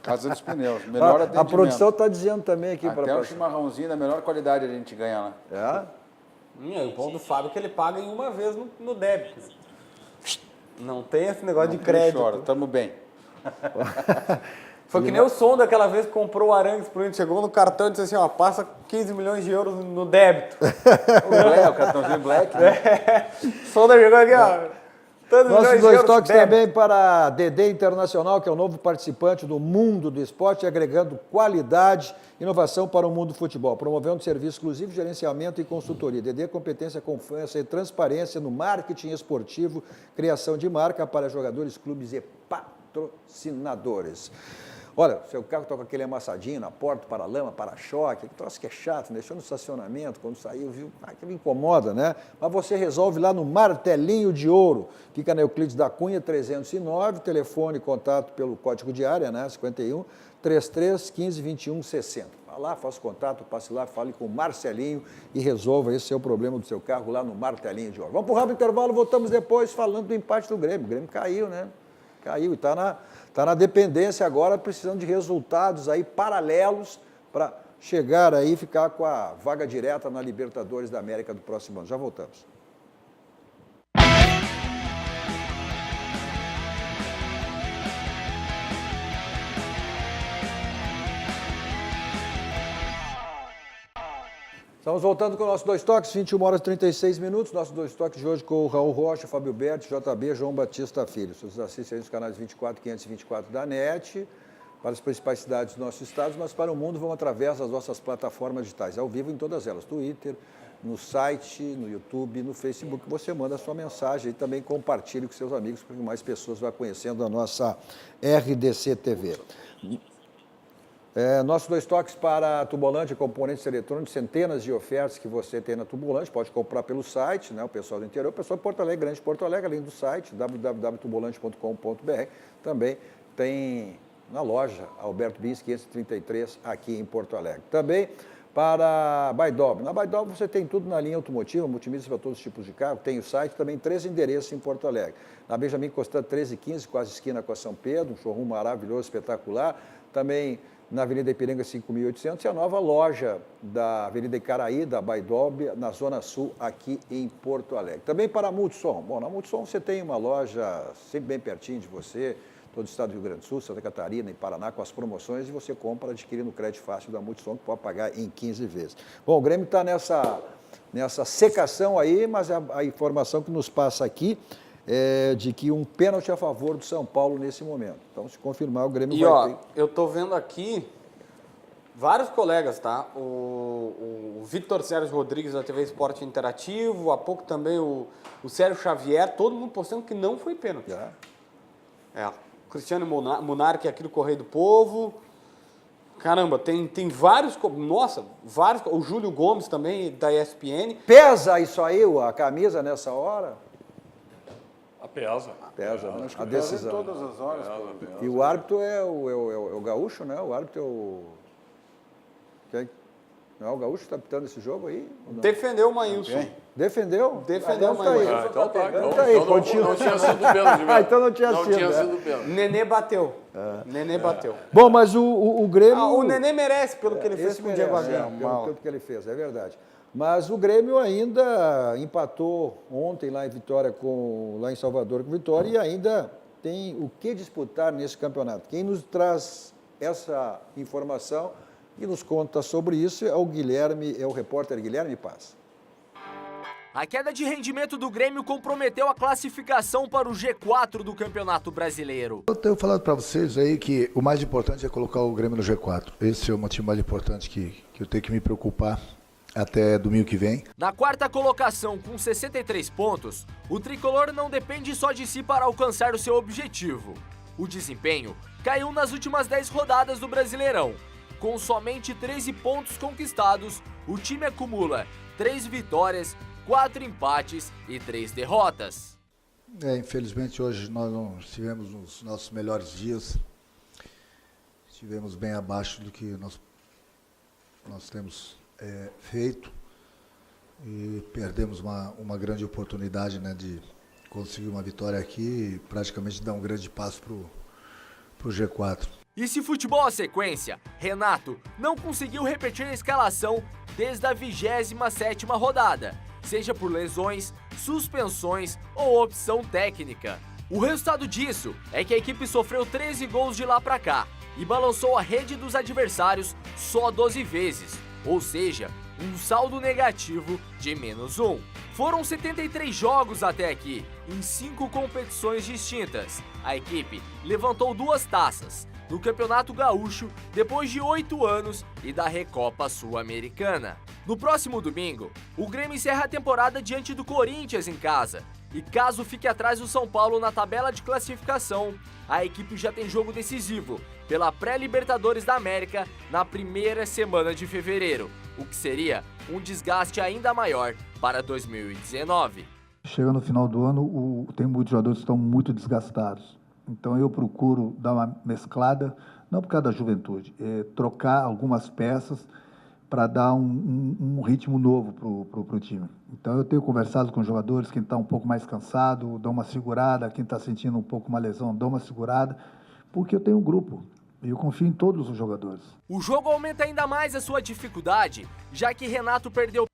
Casa dos Pneus, melhor atendimento. A produção está dizendo também aqui para o chimarrãozinho da melhor qualidade a gente ganha lá. O bom do Fábio é que ele paga em uma vez no débito. Não tem esse negócio de crédito. Chora, tamo bem. Foi que nem o som daquela vez que comprou o Arangues pro Inter, chegou no cartão e disse assim, ó, passa 15 milhões de euros no débito. O cartãozinho Black, né? Sonda chegou aqui, ó. Nossos 2 Toques também para a DD Internacional, que é o novo participante do mundo do esporte, agregando qualidade e inovação para o mundo do futebol, promovendo serviço exclusivo, gerenciamento e consultoria. DD competência, confiança e transparência no marketing esportivo, criação de marca para jogadores, clubes e patrocinadores. Olha, seu carro está com aquele amassadinho na porta, para-lama, para-choque, que troço que é chato, deixou no estacionamento, quando saiu, viu, aquilo incomoda, né? Mas você resolve lá no Martelinho de Ouro, fica na Euclides da Cunha, 309, telefone, contato pelo código de área, né, 51 33 15 21 60. Vá lá, faça contato, passe lá, fale com o Marcelinho e resolva esse seu problema do seu carro lá no Martelinho de Ouro. Vamos para o rápido intervalo, voltamos depois falando do empate do Grêmio. O Grêmio caiu, né? Caiu e está na dependência agora, precisando de resultados aí paralelos para chegar aí e ficar com a vaga direta na Libertadores da América do próximo ano. Já voltamos. Estamos voltando com o nosso 2 Toques, 21 horas e 36 minutos. Nosso 2 Toques de hoje com o Raul Rocha, Fábio Berti, JB, João Batista Filho. Vocês assistem aí nos canais 24 e 524 da NET, para as principais cidades dos nossos estados, mas para o mundo vão através das nossas plataformas digitais, ao vivo em todas elas, Twitter, no site, no YouTube, no Facebook. Você manda a sua mensagem e também compartilhe com seus amigos, para que mais pessoas vá conhecendo a nossa RDC TV. Nossos 2 Toques para a Tubolândia, componentes eletrônicos, centenas de ofertas que você tem na Tubolândia, pode comprar pelo site, né, o pessoal do interior, o pessoal de Porto Alegre, Grande Porto Alegre, além do site, www.tubolante.com.br, também tem na loja Alberto Bins 533, aqui em Porto Alegre. Também para a Baidob. Na Baidob você tem tudo na linha automotiva, multimídias para todos os tipos de carro, tem o site, também 3 endereços em Porto Alegre. Na Benjamin Constant 1315, quase esquina com a São Pedro, um showroom maravilhoso, espetacular. Também na Avenida Ipiranga 5.800 e a nova loja da Avenida Icaraí, da Baidob, na Zona Sul, aqui em Porto Alegre. Também para a Multissom. Bom, na Multissom você tem uma loja sempre bem pertinho de você, todo o estado do Rio Grande do Sul, Santa Catarina e Paraná, com as promoções, e você compra adquirindo o crédito fácil da Multissom, que pode pagar em 15 vezes. Bom, o Grêmio está nessa secação aí, mas a informação que nos passa aqui de que um pênalti a favor do São Paulo nesse momento. Então, se confirmar, o Grêmio vai ter... eu tô vendo aqui, Vários colegas, tá? O Victor Sérgio Rodrigues da TV Esporte Interativo, há pouco também o Sérgio Xavier, todo mundo postando que não foi pênalti. O Cristiano Monarque aqui do Correio do Povo. Caramba, tem vários... Nossa, vários... O Júlio Gomes também, da ESPN. Pesa isso aí, a camisa, nessa hora? Pesa. Pesa, né? A Pesa decisão. em todas as horas. E o árbitro é o Gaúcho, né? O árbitro é o... Não é o Gaúcho que está apitando esse jogo aí? Defendeu o Maílson. Defendeu? Defendeu o Maílson. Então tá. Continua. Não tinha sido pênalti mesmo. Então não tinha sido. Pênalti. Nenê bateu. Nenê bateu. Bom, mas o Grêmio... O Nenê merece pelo que ele fez com o Diego Aguirre. Pelo que ele fez, é verdade. Mas o Grêmio ainda empatou ontem lá em Vitória lá em Salvador com Vitória e ainda tem o que disputar nesse campeonato. Quem nos traz essa informação e nos conta sobre isso é o repórter Guilherme Paz. A queda de rendimento do Grêmio comprometeu a classificação para o G4 do Campeonato Brasileiro. Eu tenho falado para vocês aí que o mais importante é colocar o Grêmio no G4. Esse é o motivo mais importante que eu tenho que me preocupar até domingo que vem. Na quarta colocação, com 63 pontos, o tricolor não depende só de si para alcançar o seu objetivo. O desempenho caiu nas últimas 10 rodadas do Brasileirão. Com somente 13 pontos conquistados, o time acumula 3 vitórias, 4 empates e 3 derrotas. Infelizmente hoje nós não estivemos nos nossos melhores dias. Estivemos bem abaixo do que nós temos feito e perdemos uma grande oportunidade, né, de conseguir uma vitória aqui e praticamente dar um grande passo para o G4. E se futebol a sequência, Renato não conseguiu repetir a escalação desde a 27ª rodada, seja por lesões, suspensões ou opção técnica. O resultado disso é que a equipe sofreu 13 gols de lá pra cá e balançou a rede dos adversários só 12 vezes, ou seja, um saldo negativo de -1. Foram 73 jogos até aqui, em 5 competições distintas. A equipe levantou 2 taças, no Campeonato Gaúcho, depois de 8 anos, e da Recopa Sul-Americana. No próximo domingo, o Grêmio encerra a temporada diante do Corinthians em casa. E caso fique atrás do São Paulo na tabela de classificação, a equipe já tem jogo decisivo pela pré-Libertadores da América na primeira semana de fevereiro, o que seria um desgaste ainda maior para 2019. Chega no final do ano, tem muitos jogadores que estão muito desgastados. Então eu procuro dar uma mesclada, não por causa da juventude, trocar algumas peças para dar um ritmo novo para o time. Então eu tenho conversado com os jogadores, quem está um pouco mais cansado, dá uma segurada, quem está sentindo um pouco uma lesão, dá uma segurada, porque eu tenho um grupo e eu confio em todos os jogadores. O jogo aumenta ainda mais a sua dificuldade, já que Renato perdeu.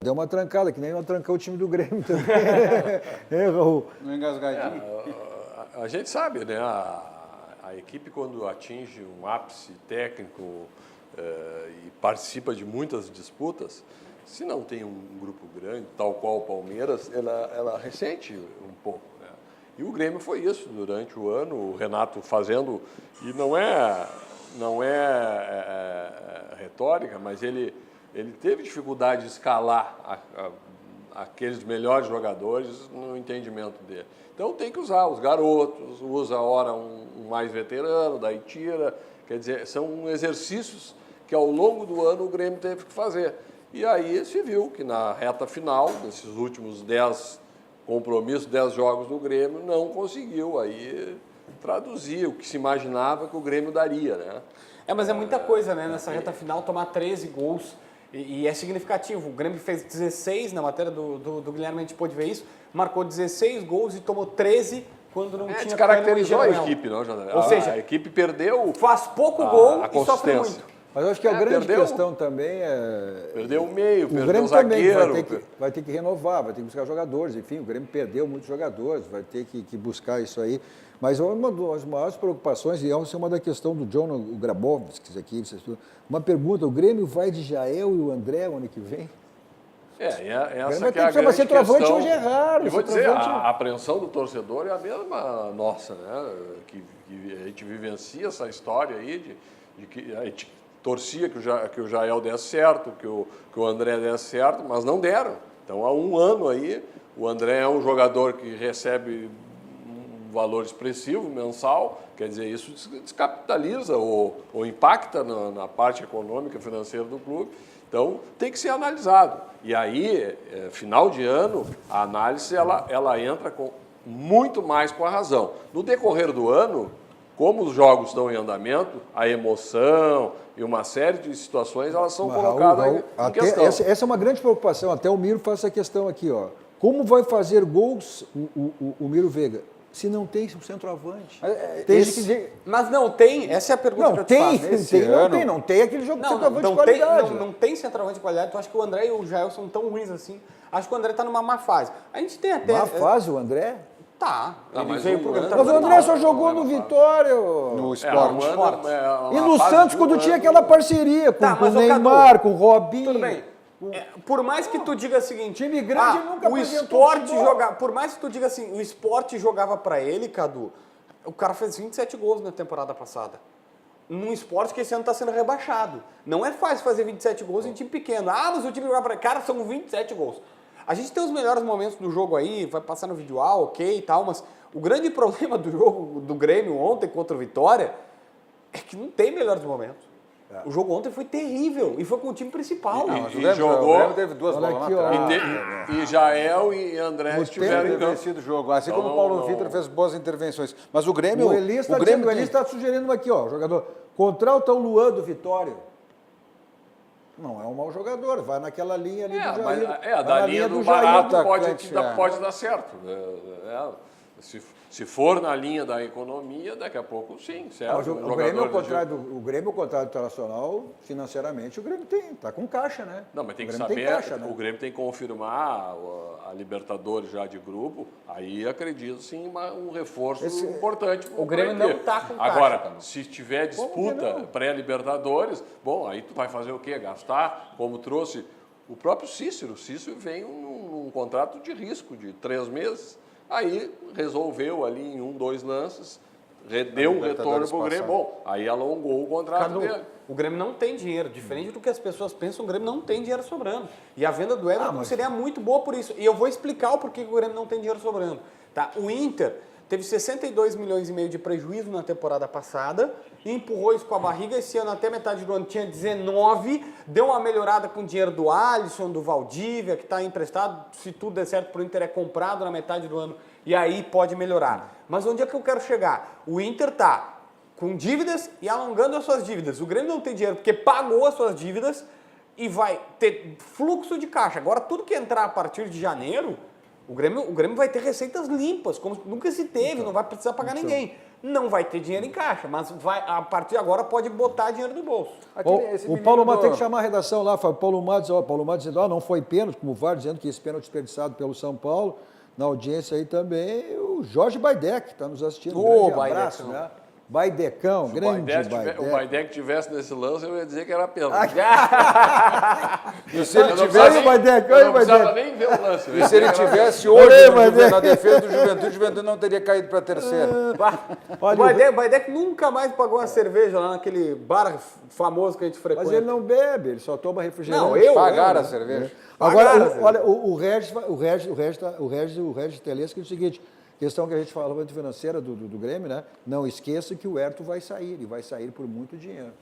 Deu uma trancada, que nem uma trancou o time do Grêmio também. Raul? Não engasgadinho. A gente sabe, né? A equipe, quando atinge um ápice técnico e participa de muitas disputas, se não tem um grupo grande, tal qual o Palmeiras, ela ressente um pouco. Né? E o Grêmio foi isso durante o ano, o Renato fazendo, e não é retórica, mas ele teve dificuldade de escalar aqueles melhores jogadores no entendimento dele. Então tem que usar os garotos, usa a hora um mais veterano, daí tira. Quer dizer, são exercícios que ao longo do ano o Grêmio teve que fazer. E aí se viu que na reta final, nesses últimos 10 compromissos, 10 jogos do Grêmio, não conseguiu aí traduzir o que se imaginava que o Grêmio daria, né? Mas é muita coisa, né? Nessa reta final, tomar 13 gols. E é significativo. O Grêmio fez 16, na matéria do Guilherme a gente pôde ver isso, marcou 16 gols e tomou 13 quando não tinha... Descaracterizou a equipe, não, Janela? Ou seja, a equipe perdeu... Faz pouco gol e sofre muito. Mas eu acho que a grande questão também Perdeu o meio, perdeu o Grêmio zagueiro. Também vai ter que renovar, vai ter que buscar jogadores. Enfim, o Grêmio perdeu muitos jogadores, vai ter que buscar isso aí. Mas uma das maiores preocupações, e é uma da questão do John Grabowski aqui, uma pergunta, o Grêmio vai de Jael e o André o ano que vem? Essa que é a mas grande centroavante questão. hoje é raro. Eu vou dizer, centroavante- a apreensão do torcedor é a mesma nossa, né? Que a gente vivencia essa história aí de que a gente torcia que o Jael desse certo, que o André desse certo, mas não deram. Então, há um ano aí, o André é um jogador que recebe um valor expressivo mensal, quer dizer, isso descapitaliza ou impacta na parte econômica e financeira do clube. Então, tem que ser analisado. E aí, final de ano, a análise ela entra muito mais com a razão. No decorrer do ano, como os jogos estão em andamento, a emoção e uma série de situações, elas são colocadas em questão. Essa é uma grande preocupação. Até o Miro faz essa questão aqui. Ó. Como vai fazer gols o Miro Veiga? Se não tem um centroavante. Mas não tem, essa é a pergunta que eu te faço. Não tem aquele jogo de centroavante de qualidade. Não tem centroavante de qualidade. Tu acha que o André e o Jael são tão ruins assim? Acho que o André está numa má fase. A gente tem até... Má fase o André? Tá. Ele veio pro Mas o André só jogou no Vitória. No esporte. E no Santos, quando tinha aquela parceria com o Neymar, com o Robinho. Tudo bem. Por mais que tu diga o seguinte, time grande nunca o apresentou esporte futebol. jogava, por mais que tu diga assim, o esporte jogava pra ele, Cadu, o cara fez 27 gols na temporada passada. Num esporte que esse ano tá sendo rebaixado. Não é fácil fazer 27 gols em time pequeno. Mas o time jogava pra ele. Cara, são 27 gols. A gente tem os melhores momentos do jogo aí, vai passar no vídeo ok e tal, mas o grande problema do jogo do Grêmio ontem contra o Vitória é que não tem melhores momentos. O jogo ontem foi terrível e foi com o time principal. Jogou. O teve duas bolas na trave. E Jael e André estiveram em campo. O jogo, assim como o Paulo Vitor fez boas intervenções. Mas o Grêmio... O Eli está sugerindo aqui, ó, jogador. Contrata o Luan do Vitória. Não é um mau jogador, vai naquela linha ali do Jair. Da linha do barato pode dar certo. Se for na linha da economia, daqui a pouco sim, certo? O Grêmio, ao contrário do Internacional, financeiramente, o Grêmio está com caixa, né? Não, mas tem que saber, o Grêmio tem que confirmar a Libertadores já de grupo, aí acredito sim um reforço importante. O Grêmio não está com caixa. Agora, se tiver disputa pré-Libertadores, bom, aí tu vai fazer o quê? Gastar, como trouxe o próprio Cícero. O Cícero vem num contrato de risco de 3 meses. Aí resolveu ali em 1, 2 lances, deu um retorno para o Grêmio. Bom, aí alongou o contrato dele. O Grêmio não tem dinheiro. Diferente do que as pessoas pensam, o Grêmio não tem dinheiro sobrando. E a venda do Everton seria muito boa por isso. E eu vou explicar o porquê que o Grêmio não tem dinheiro sobrando. Tá? O Inter teve 62 milhões e meio de prejuízo na temporada passada, empurrou isso com a barriga. Esse ano, até metade do ano, tinha 19, deu uma melhorada com o dinheiro do Alisson, do Valdívia, que está emprestado. Se tudo der certo para o Inter, é comprado na metade do ano e aí pode melhorar. Mas onde é que eu quero chegar? O Inter está com dívidas e alongando as suas dívidas. O Grêmio não tem dinheiro porque pagou as suas dívidas e vai ter fluxo de caixa. Agora, tudo que entrar a partir de janeiro... O Grêmio vai ter receitas limpas, como nunca se teve, não vai precisar pagar ninguém. Não vai ter dinheiro em caixa, mas a partir de agora pode botar dinheiro no bolso. O Paulo Matos tem que chamar a redação lá, o Paulo Matos dizendo, não foi pênalti, como o VAR dizendo que esse pênalti desperdiçado pelo São Paulo. Na audiência aí também, o Jorge Baidec está nos assistindo. Um grande abraço, né? Baidecão, grande Baidec. O Baidec tivesse nesse lance, eu ia dizer que era pênalti. E se ele tivesse... Eu não precisava nem ver o lance. E se ele tivesse hoje na defesa do Juventude, o Juventude não teria caído para a terceira. O Baidec nunca mais pagou uma cerveja lá naquele bar famoso que a gente frequenta. Mas ele não bebe, ele só toma refrigerante. Não, pagaram a cerveja. Agora, olha, o Regis Telesco é o seguinte... Questão que a gente falava de financeira do Grêmio, né? Não esqueça que o Herto vai sair, e vai sair por muito dinheiro.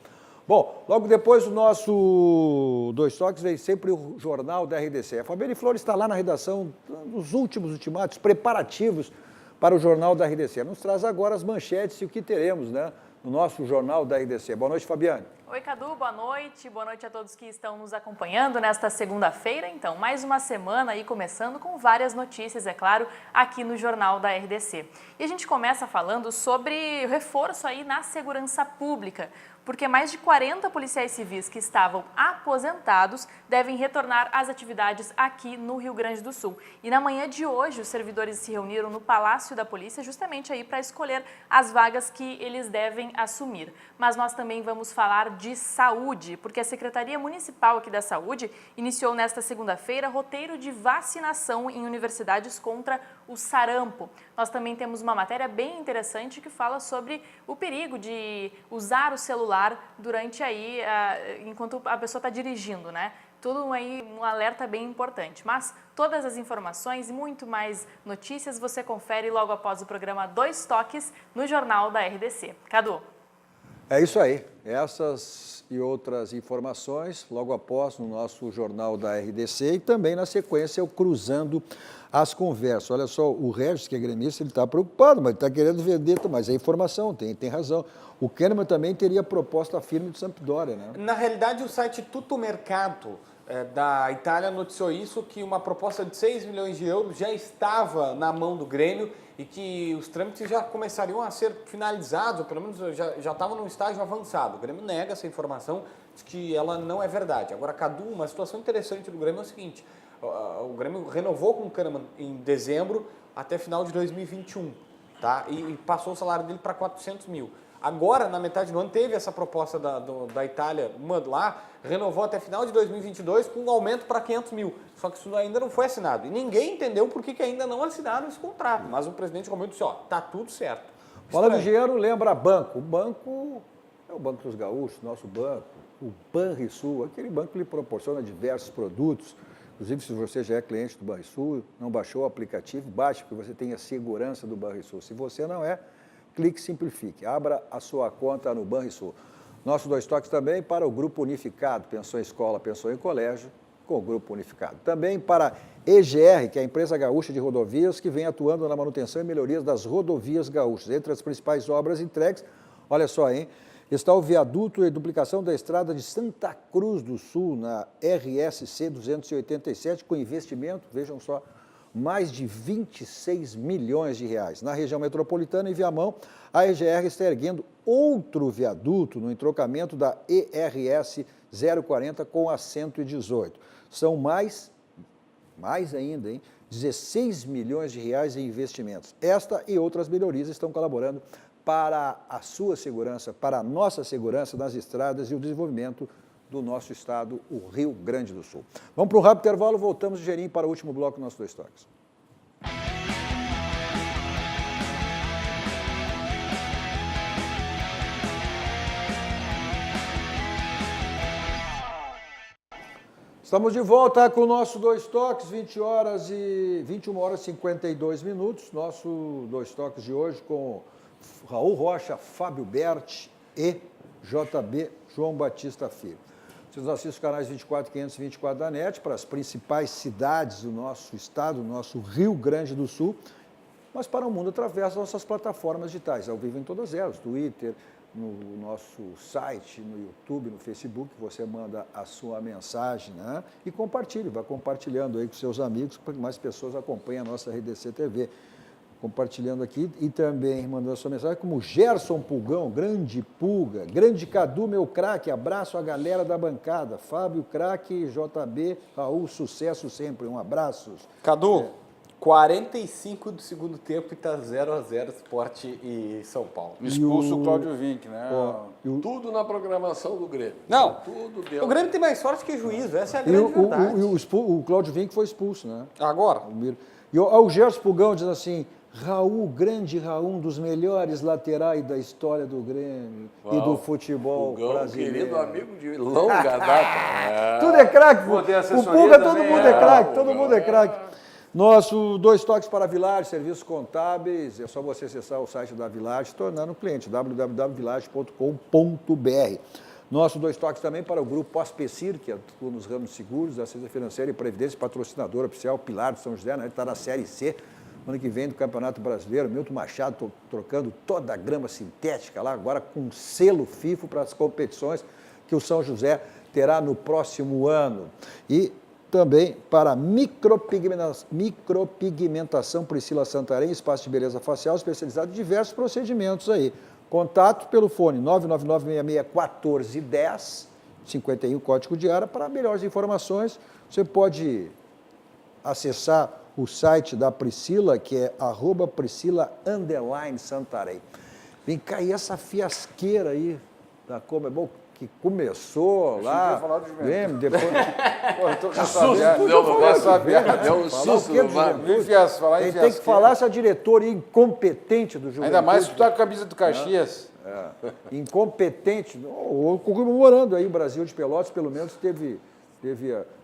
Bom, logo depois do nosso Dois Toques vem sempre o Jornal da RDC. A Fabiane Flores está lá na redação, nos últimos ultimatos, preparativos para o Jornal da RDC. Nos traz agora as manchetes e o que teremos, né? No nosso Jornal da RDC. Boa noite, Fabiane. Oi, Cadu, boa noite a todos que estão nos acompanhando nesta segunda-feira. Então, mais uma semana aí começando com várias notícias, é claro, aqui no Jornal da RDC. E a gente começa falando sobre o reforço aí na segurança pública, porque mais de 40 policiais civis que estavam aposentados devem retornar às atividades aqui no Rio Grande do Sul. E na manhã de hoje, os servidores se reuniram no Palácio da Polícia justamente aí para escolher as vagas que eles devem assumir. Mas nós também vamos falar de saúde, porque a Secretaria Municipal aqui da Saúde iniciou nesta segunda-feira roteiro de vacinação em universidades contra o sarampo. Nós também temos uma matéria bem interessante que fala sobre o perigo de usar o celular durante aí, enquanto a pessoa está dirigindo, né? Tudo aí um alerta bem importante. Mas todas as informações e muito mais notícias você confere logo após o programa Dois Toques no Jornal da RDC. Cadu. É isso aí. Essas e outras informações logo após no nosso Jornal da RDC e também na sequência eu cruzando as conversas. Olha só, o Regis, que é gremista, ele está preocupado, mas está querendo vender, mas é informação, tem razão. O Kahneman também teria proposta firme de Sampdoria, né? Na realidade, o site Tutto Mercato da Itália noticiou isso, que uma proposta de 6 milhões de euros já estava na mão do Grêmio e que os trâmites já começariam a ser finalizados, ou pelo menos já estavam num estágio avançado. O Grêmio nega essa informação, diz que ela não é verdade. Agora, Cadu, uma situação interessante do Grêmio é o seguinte, o Grêmio renovou com o Kahneman em dezembro até final de 2021, tá? E passou o salário dele para 400 mil. Agora, na metade do ano, teve essa proposta da Itália, lá, renovou até final de 2022 com um aumento para 500 mil. Só que isso ainda não foi assinado. E ninguém entendeu por que ainda não assinaram esse contrato. Mas o presidente Romeu disse, tá tudo certo. Fala do dinheiro, lembra banco. O banco é o Banco dos Gaúchos, nosso banco. O Banrisul, aquele banco que lhe proporciona diversos produtos. Inclusive, se você já é cliente do Banrisul, não baixou o aplicativo, baixe, porque você tem a segurança do Banrisul. Se você não é, clique e simplifique. Abra a sua conta no Banrisul. Nossos Dois Toques também para o Grupo Unificado, pensão em escola, pensão em colégio, com o Grupo Unificado. Também para EGR, que é a Empresa Gaúcha de Rodovias, que vem atuando na manutenção e melhorias das rodovias gaúchas. Entre as principais obras entregues, olha só, hein? Está o viaduto e duplicação da estrada de Santa Cruz do Sul, na RSC 287, com investimento, vejam só, mais de 26 milhões de reais. Na região metropolitana, em Viamão, a EGR está erguendo outro viaduto no entrocamento da ERS 040 com a 118. São mais ainda, hein? 16 milhões de reais em investimentos. Esta e outras melhorias estão colaborando para a sua segurança, para a nossa segurança nas estradas e o desenvolvimento do nosso estado, o Rio Grande do Sul. Vamos para um rápido intervalo, voltamos ligeirinho para o último bloco do nosso Dois Toques. Estamos de volta com o nosso Dois Toques, 21 horas e 52 minutos. Nosso Dois Toques de hoje com Raul Rocha, Fábio Berti e JB João Batista Filho. Vocês assistem os canais 24 e 524 da NET para as principais cidades do nosso estado, do nosso Rio Grande do Sul, mas para o mundo através das nossas plataformas digitais, ao vivo em todas elas, Twitter, no nosso site, no YouTube, no Facebook, você manda a sua mensagem, né? E compartilhe, vai compartilhando aí com seus amigos, para que mais pessoas acompanhem a nossa RDC TV. Compartilhando aqui e também mandando a sua mensagem, como Gerson Pulgão, grande Pulga, grande Cadu, meu craque, abraço a galera da bancada, Fábio, craque, JB, Raul, sucesso sempre, um abraço. Cadu, 45 do segundo tempo e está 0-0 Sport e São Paulo. Expulso o Cláudio Vinck, né? Tudo na programação do Grêmio. Não, tudo deu. O Grêmio tem mais sorte que juízo, essa é a grande verdade. O Cláudio Vinck foi expulso, né? Agora. E o Gerson Pulgão diz assim, Raul, grande Raul, um dos melhores laterais da história do Grêmio e do futebol brasileiro. Querido amigo de longa data. Tudo é craque, o Pulga, todo mundo é craque, todo mundo é craque. Nosso Dois Toques para Village, serviços contábeis, é só você acessar o site da Village, se tornando cliente, www.village.com.br. Nosso Dois Toques também para o grupo Pós-Pecir, que atua nos ramos seguros, assistência financeira e previdência, patrocinador oficial, Pilar de São José, né? Ele está na Série C, ano que vem do Campeonato Brasileiro. Milton Machado trocando toda a grama sintética lá, agora com selo FIFO para as competições que o São José terá no próximo ano. E também para micropigmentação Priscila Santarém, espaço de beleza facial especializado em diversos procedimentos aí, Contato pelo fone 999-66-1410, 51, código de área. Para melhores informações, você pode acessar o site da Priscila, que é @Priscila_Santarém. Vem cá, e essa fiasqueira aí da Comebol, que começou lá, lembra? Depois... Pô, eu tô com Deu um susto. Tem que falar essa diretoria incompetente do Juventude. Ainda mais se tu tá com a camisa do Caxias. Incompetente. Comemorando aí o Brasil de Pelotas, pelo menos teve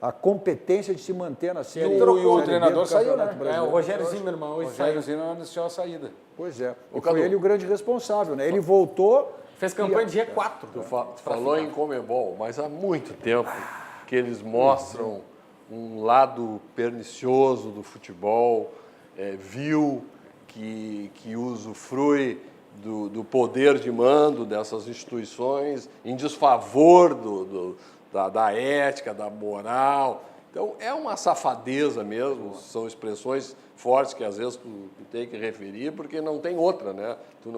a competência de se manter na série. E o treinador saiu, né? O Rogério Zimmermann hoje saiu. O Rogério Zimmermann anunciou a saída. Pois é. E foi ele o grande responsável, né? Ele voltou... Fez campanha de G4. Tu falou em Comebol, mas há muito tempo que eles mostram um lado pernicioso do futebol, vil, que usufrui do poder de mando dessas instituições em desfavor da ética, da moral. Então, é uma safadeza mesmo, são expressões fortes que às vezes tu tem que referir, porque não tem outra, né? Tu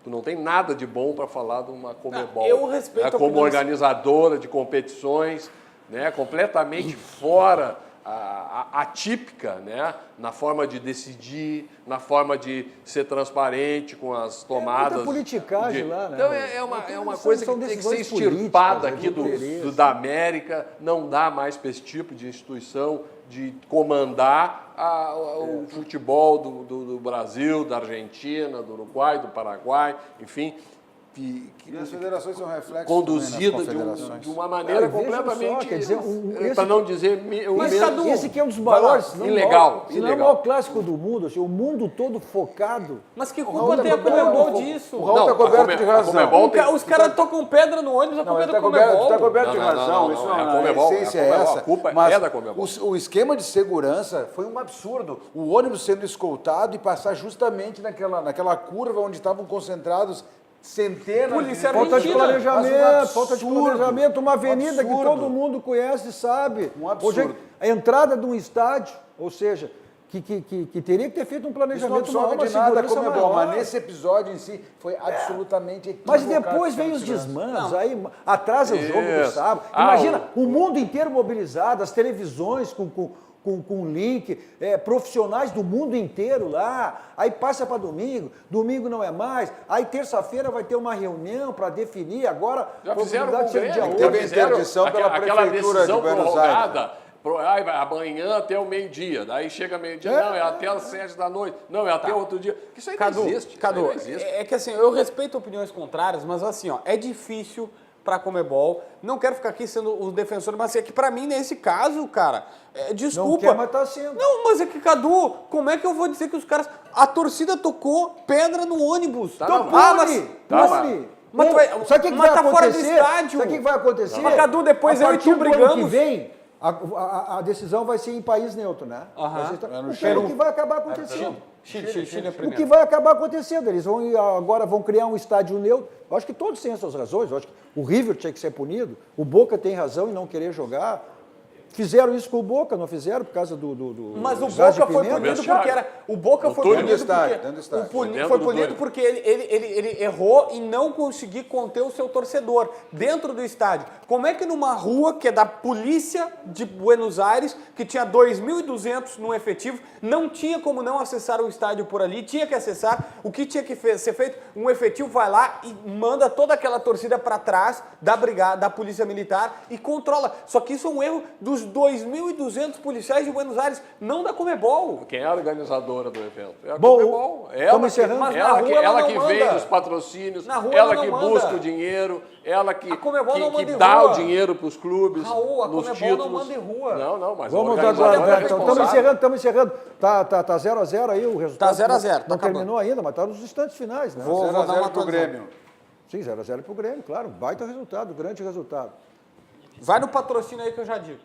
não tem nada de bom para falar de uma Comebol. Eu respeito como organizadora de competições, né? Completamente fora, atípica, né? Na forma de decidir, na forma de ser transparente com as tomadas. Muita politicagem lá, né? Então é uma coisa que tem que ser extirpada aqui da América, não dá mais para esse tipo de instituição de comandar o futebol do Brasil, da Argentina, do Uruguai, do Paraguai, enfim, E as federações são reflexos conduzida de uma maneira completamente, para não dizer o mesmo. Esse que é um dos maiores, ilegal. Se não é o maior clássico do mundo, assim, o mundo todo focado. Mas que culpa tem a Comebol disso? O Raul está coberto de razão. Os caras tocam pedra no ônibus, a culpa é da Comebol. Comebol. Está coberto de razão. Isso a essência é essa. A culpa é da Comebol. O esquema de segurança foi um absurdo. O ônibus sendo escoltado e passar justamente naquela curva onde estavam concentrados centenas de... Falta de planejamento, uma avenida que todo mundo conhece e sabe. Um absurdo. A entrada de um estádio, ou seja, que teria que ter feito um planejamento maior, uma segurança maior. Mas nesse episódio em si foi absolutamente equivocado. Mas depois vem os desmandos, aí atrasa o jogo do sábado. Imagina, o mundo inteiro mobilizado, as televisões com link, profissionais do mundo inteiro lá, aí passa para domingo não é mais, aí terça-feira vai ter uma reunião para definir, agora já fizeram possibilidade de ser dia 8. Teve interdição pela Prefeitura de Buenos Aires. Amanhã até o meio-dia, daí chega meio-dia, não, é até as 7 da noite, não, é até outro dia. Isso aí não existe. Cadu, é que assim, eu respeito opiniões contrárias, mas assim, ó, é difícil para a Comebol. Não quero ficar aqui sendo o defensor, mas é que para mim, nesse caso, cara, desculpa. Não quer, mas tá sendo. Não, mas é que, Cadu, como é que eu vou dizer que os caras... A torcida tocou pedra no ônibus. Então pune! Sabe o que vai acontecer? Tá fora do estádio. Sabe o que vai acontecer? Mas, Cadu, depois eu e tu brigamos. Que vem, a decisão vai ser em país neutro, né? O que vai acabar acontecendo? Chile é o que vai acabar acontecendo? Eles agora vão criar um estádio neutro. Eu acho que todos têm as suas razões. Eu acho que o River tinha que ser punido. O Boca tem razão em não querer jogar. Fizeram isso com o Boca, não fizeram por causa Mas o Boca foi punido porque era... O Boca foi punido porque ele errou em não conseguir conter o seu torcedor dentro do estádio. Como é que numa rua que é da polícia de Buenos Aires, que tinha 2.200 no efetivo, não tinha como não acessar o estádio por ali, tinha que acessar, o que tinha que ser feito? Um efetivo vai lá e manda toda aquela torcida para trás da brigada, da polícia militar e controla. Só que isso é um erro dos 2.200 policiais de Buenos Aires, não da Comebol. Quem é a organizadora do evento? É a Bom, Comebol. Ela que vende os patrocínios, ela que busca o dinheiro, ela que dá o dinheiro para os clubes, Raul, a nos Comebol títulos. não manda em rua. Não, mas vamos estamos encerrando. Tá 0-0 aí o resultado. Tá 0-0. Não terminou ainda, mas tá nos instantes finais, né? Vou dar uma pro Grêmio. Sim, 0-0 pro Grêmio, claro. Baita resultado, grande resultado. Vai no patrocínio aí que eu já digo.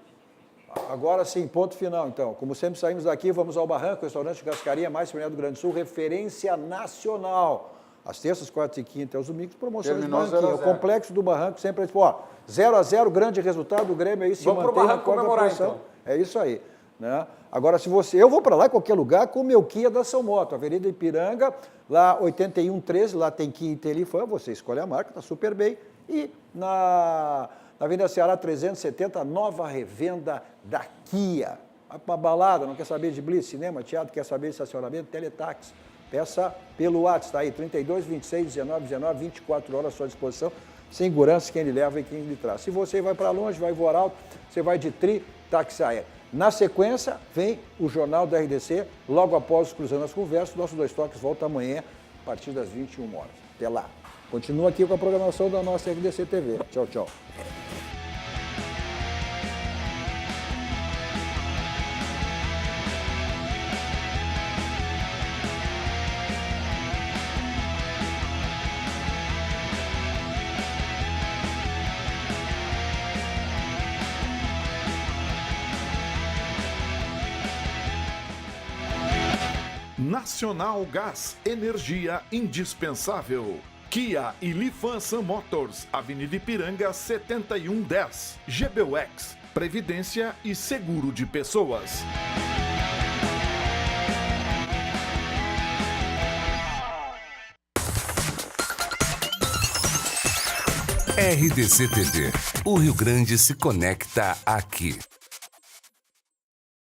Agora sim, ponto final, então. Como sempre saímos daqui, vamos ao Barranco, restaurante Cascarinha, mais premiado do Grande do Sul, referência nacional. Às terças, quartas e quintas, aos domingos, promoções do Barranquinho. O Complexo do Barranco sempre, 0-0, grande resultado, o Grêmio aí se mantém na quarta posição. Então. É isso aí. né? Agora, se você... Eu vou para lá em qualquer lugar com o meu Kia da São Moto, Avenida Ipiranga, lá 8113, lá tem Kia Intelifan, você escolhe a marca, tá super bem. E na Avenida Ceará 370, nova revenda da Kia. Vai para uma balada, não quer saber de blitz, cinema, teatro, quer saber de estacionamento, teletaxi. Peça pelo WhatsApp, está aí, 32 26 19 19, 24 horas à sua disposição. Segurança, quem lhe leva e quem lhe traz. Se você vai para longe, vai voar alto, você vai de tri, táxi aéreo. Na sequência, vem o Jornal da RDC, logo após os Cruzando as Conversas. Nosso Dois Toques volta amanhã, a partir das 21 horas. Até lá. Continua aqui com a programação da nossa RDC TV. Tchau, tchau. Nacional Gás, energia indispensável. Kia e Lifan Motors, Avenida Ipiranga 7110. GBUX, Previdência e Seguro de Pessoas. RDC TV. O Rio Grande se conecta aqui.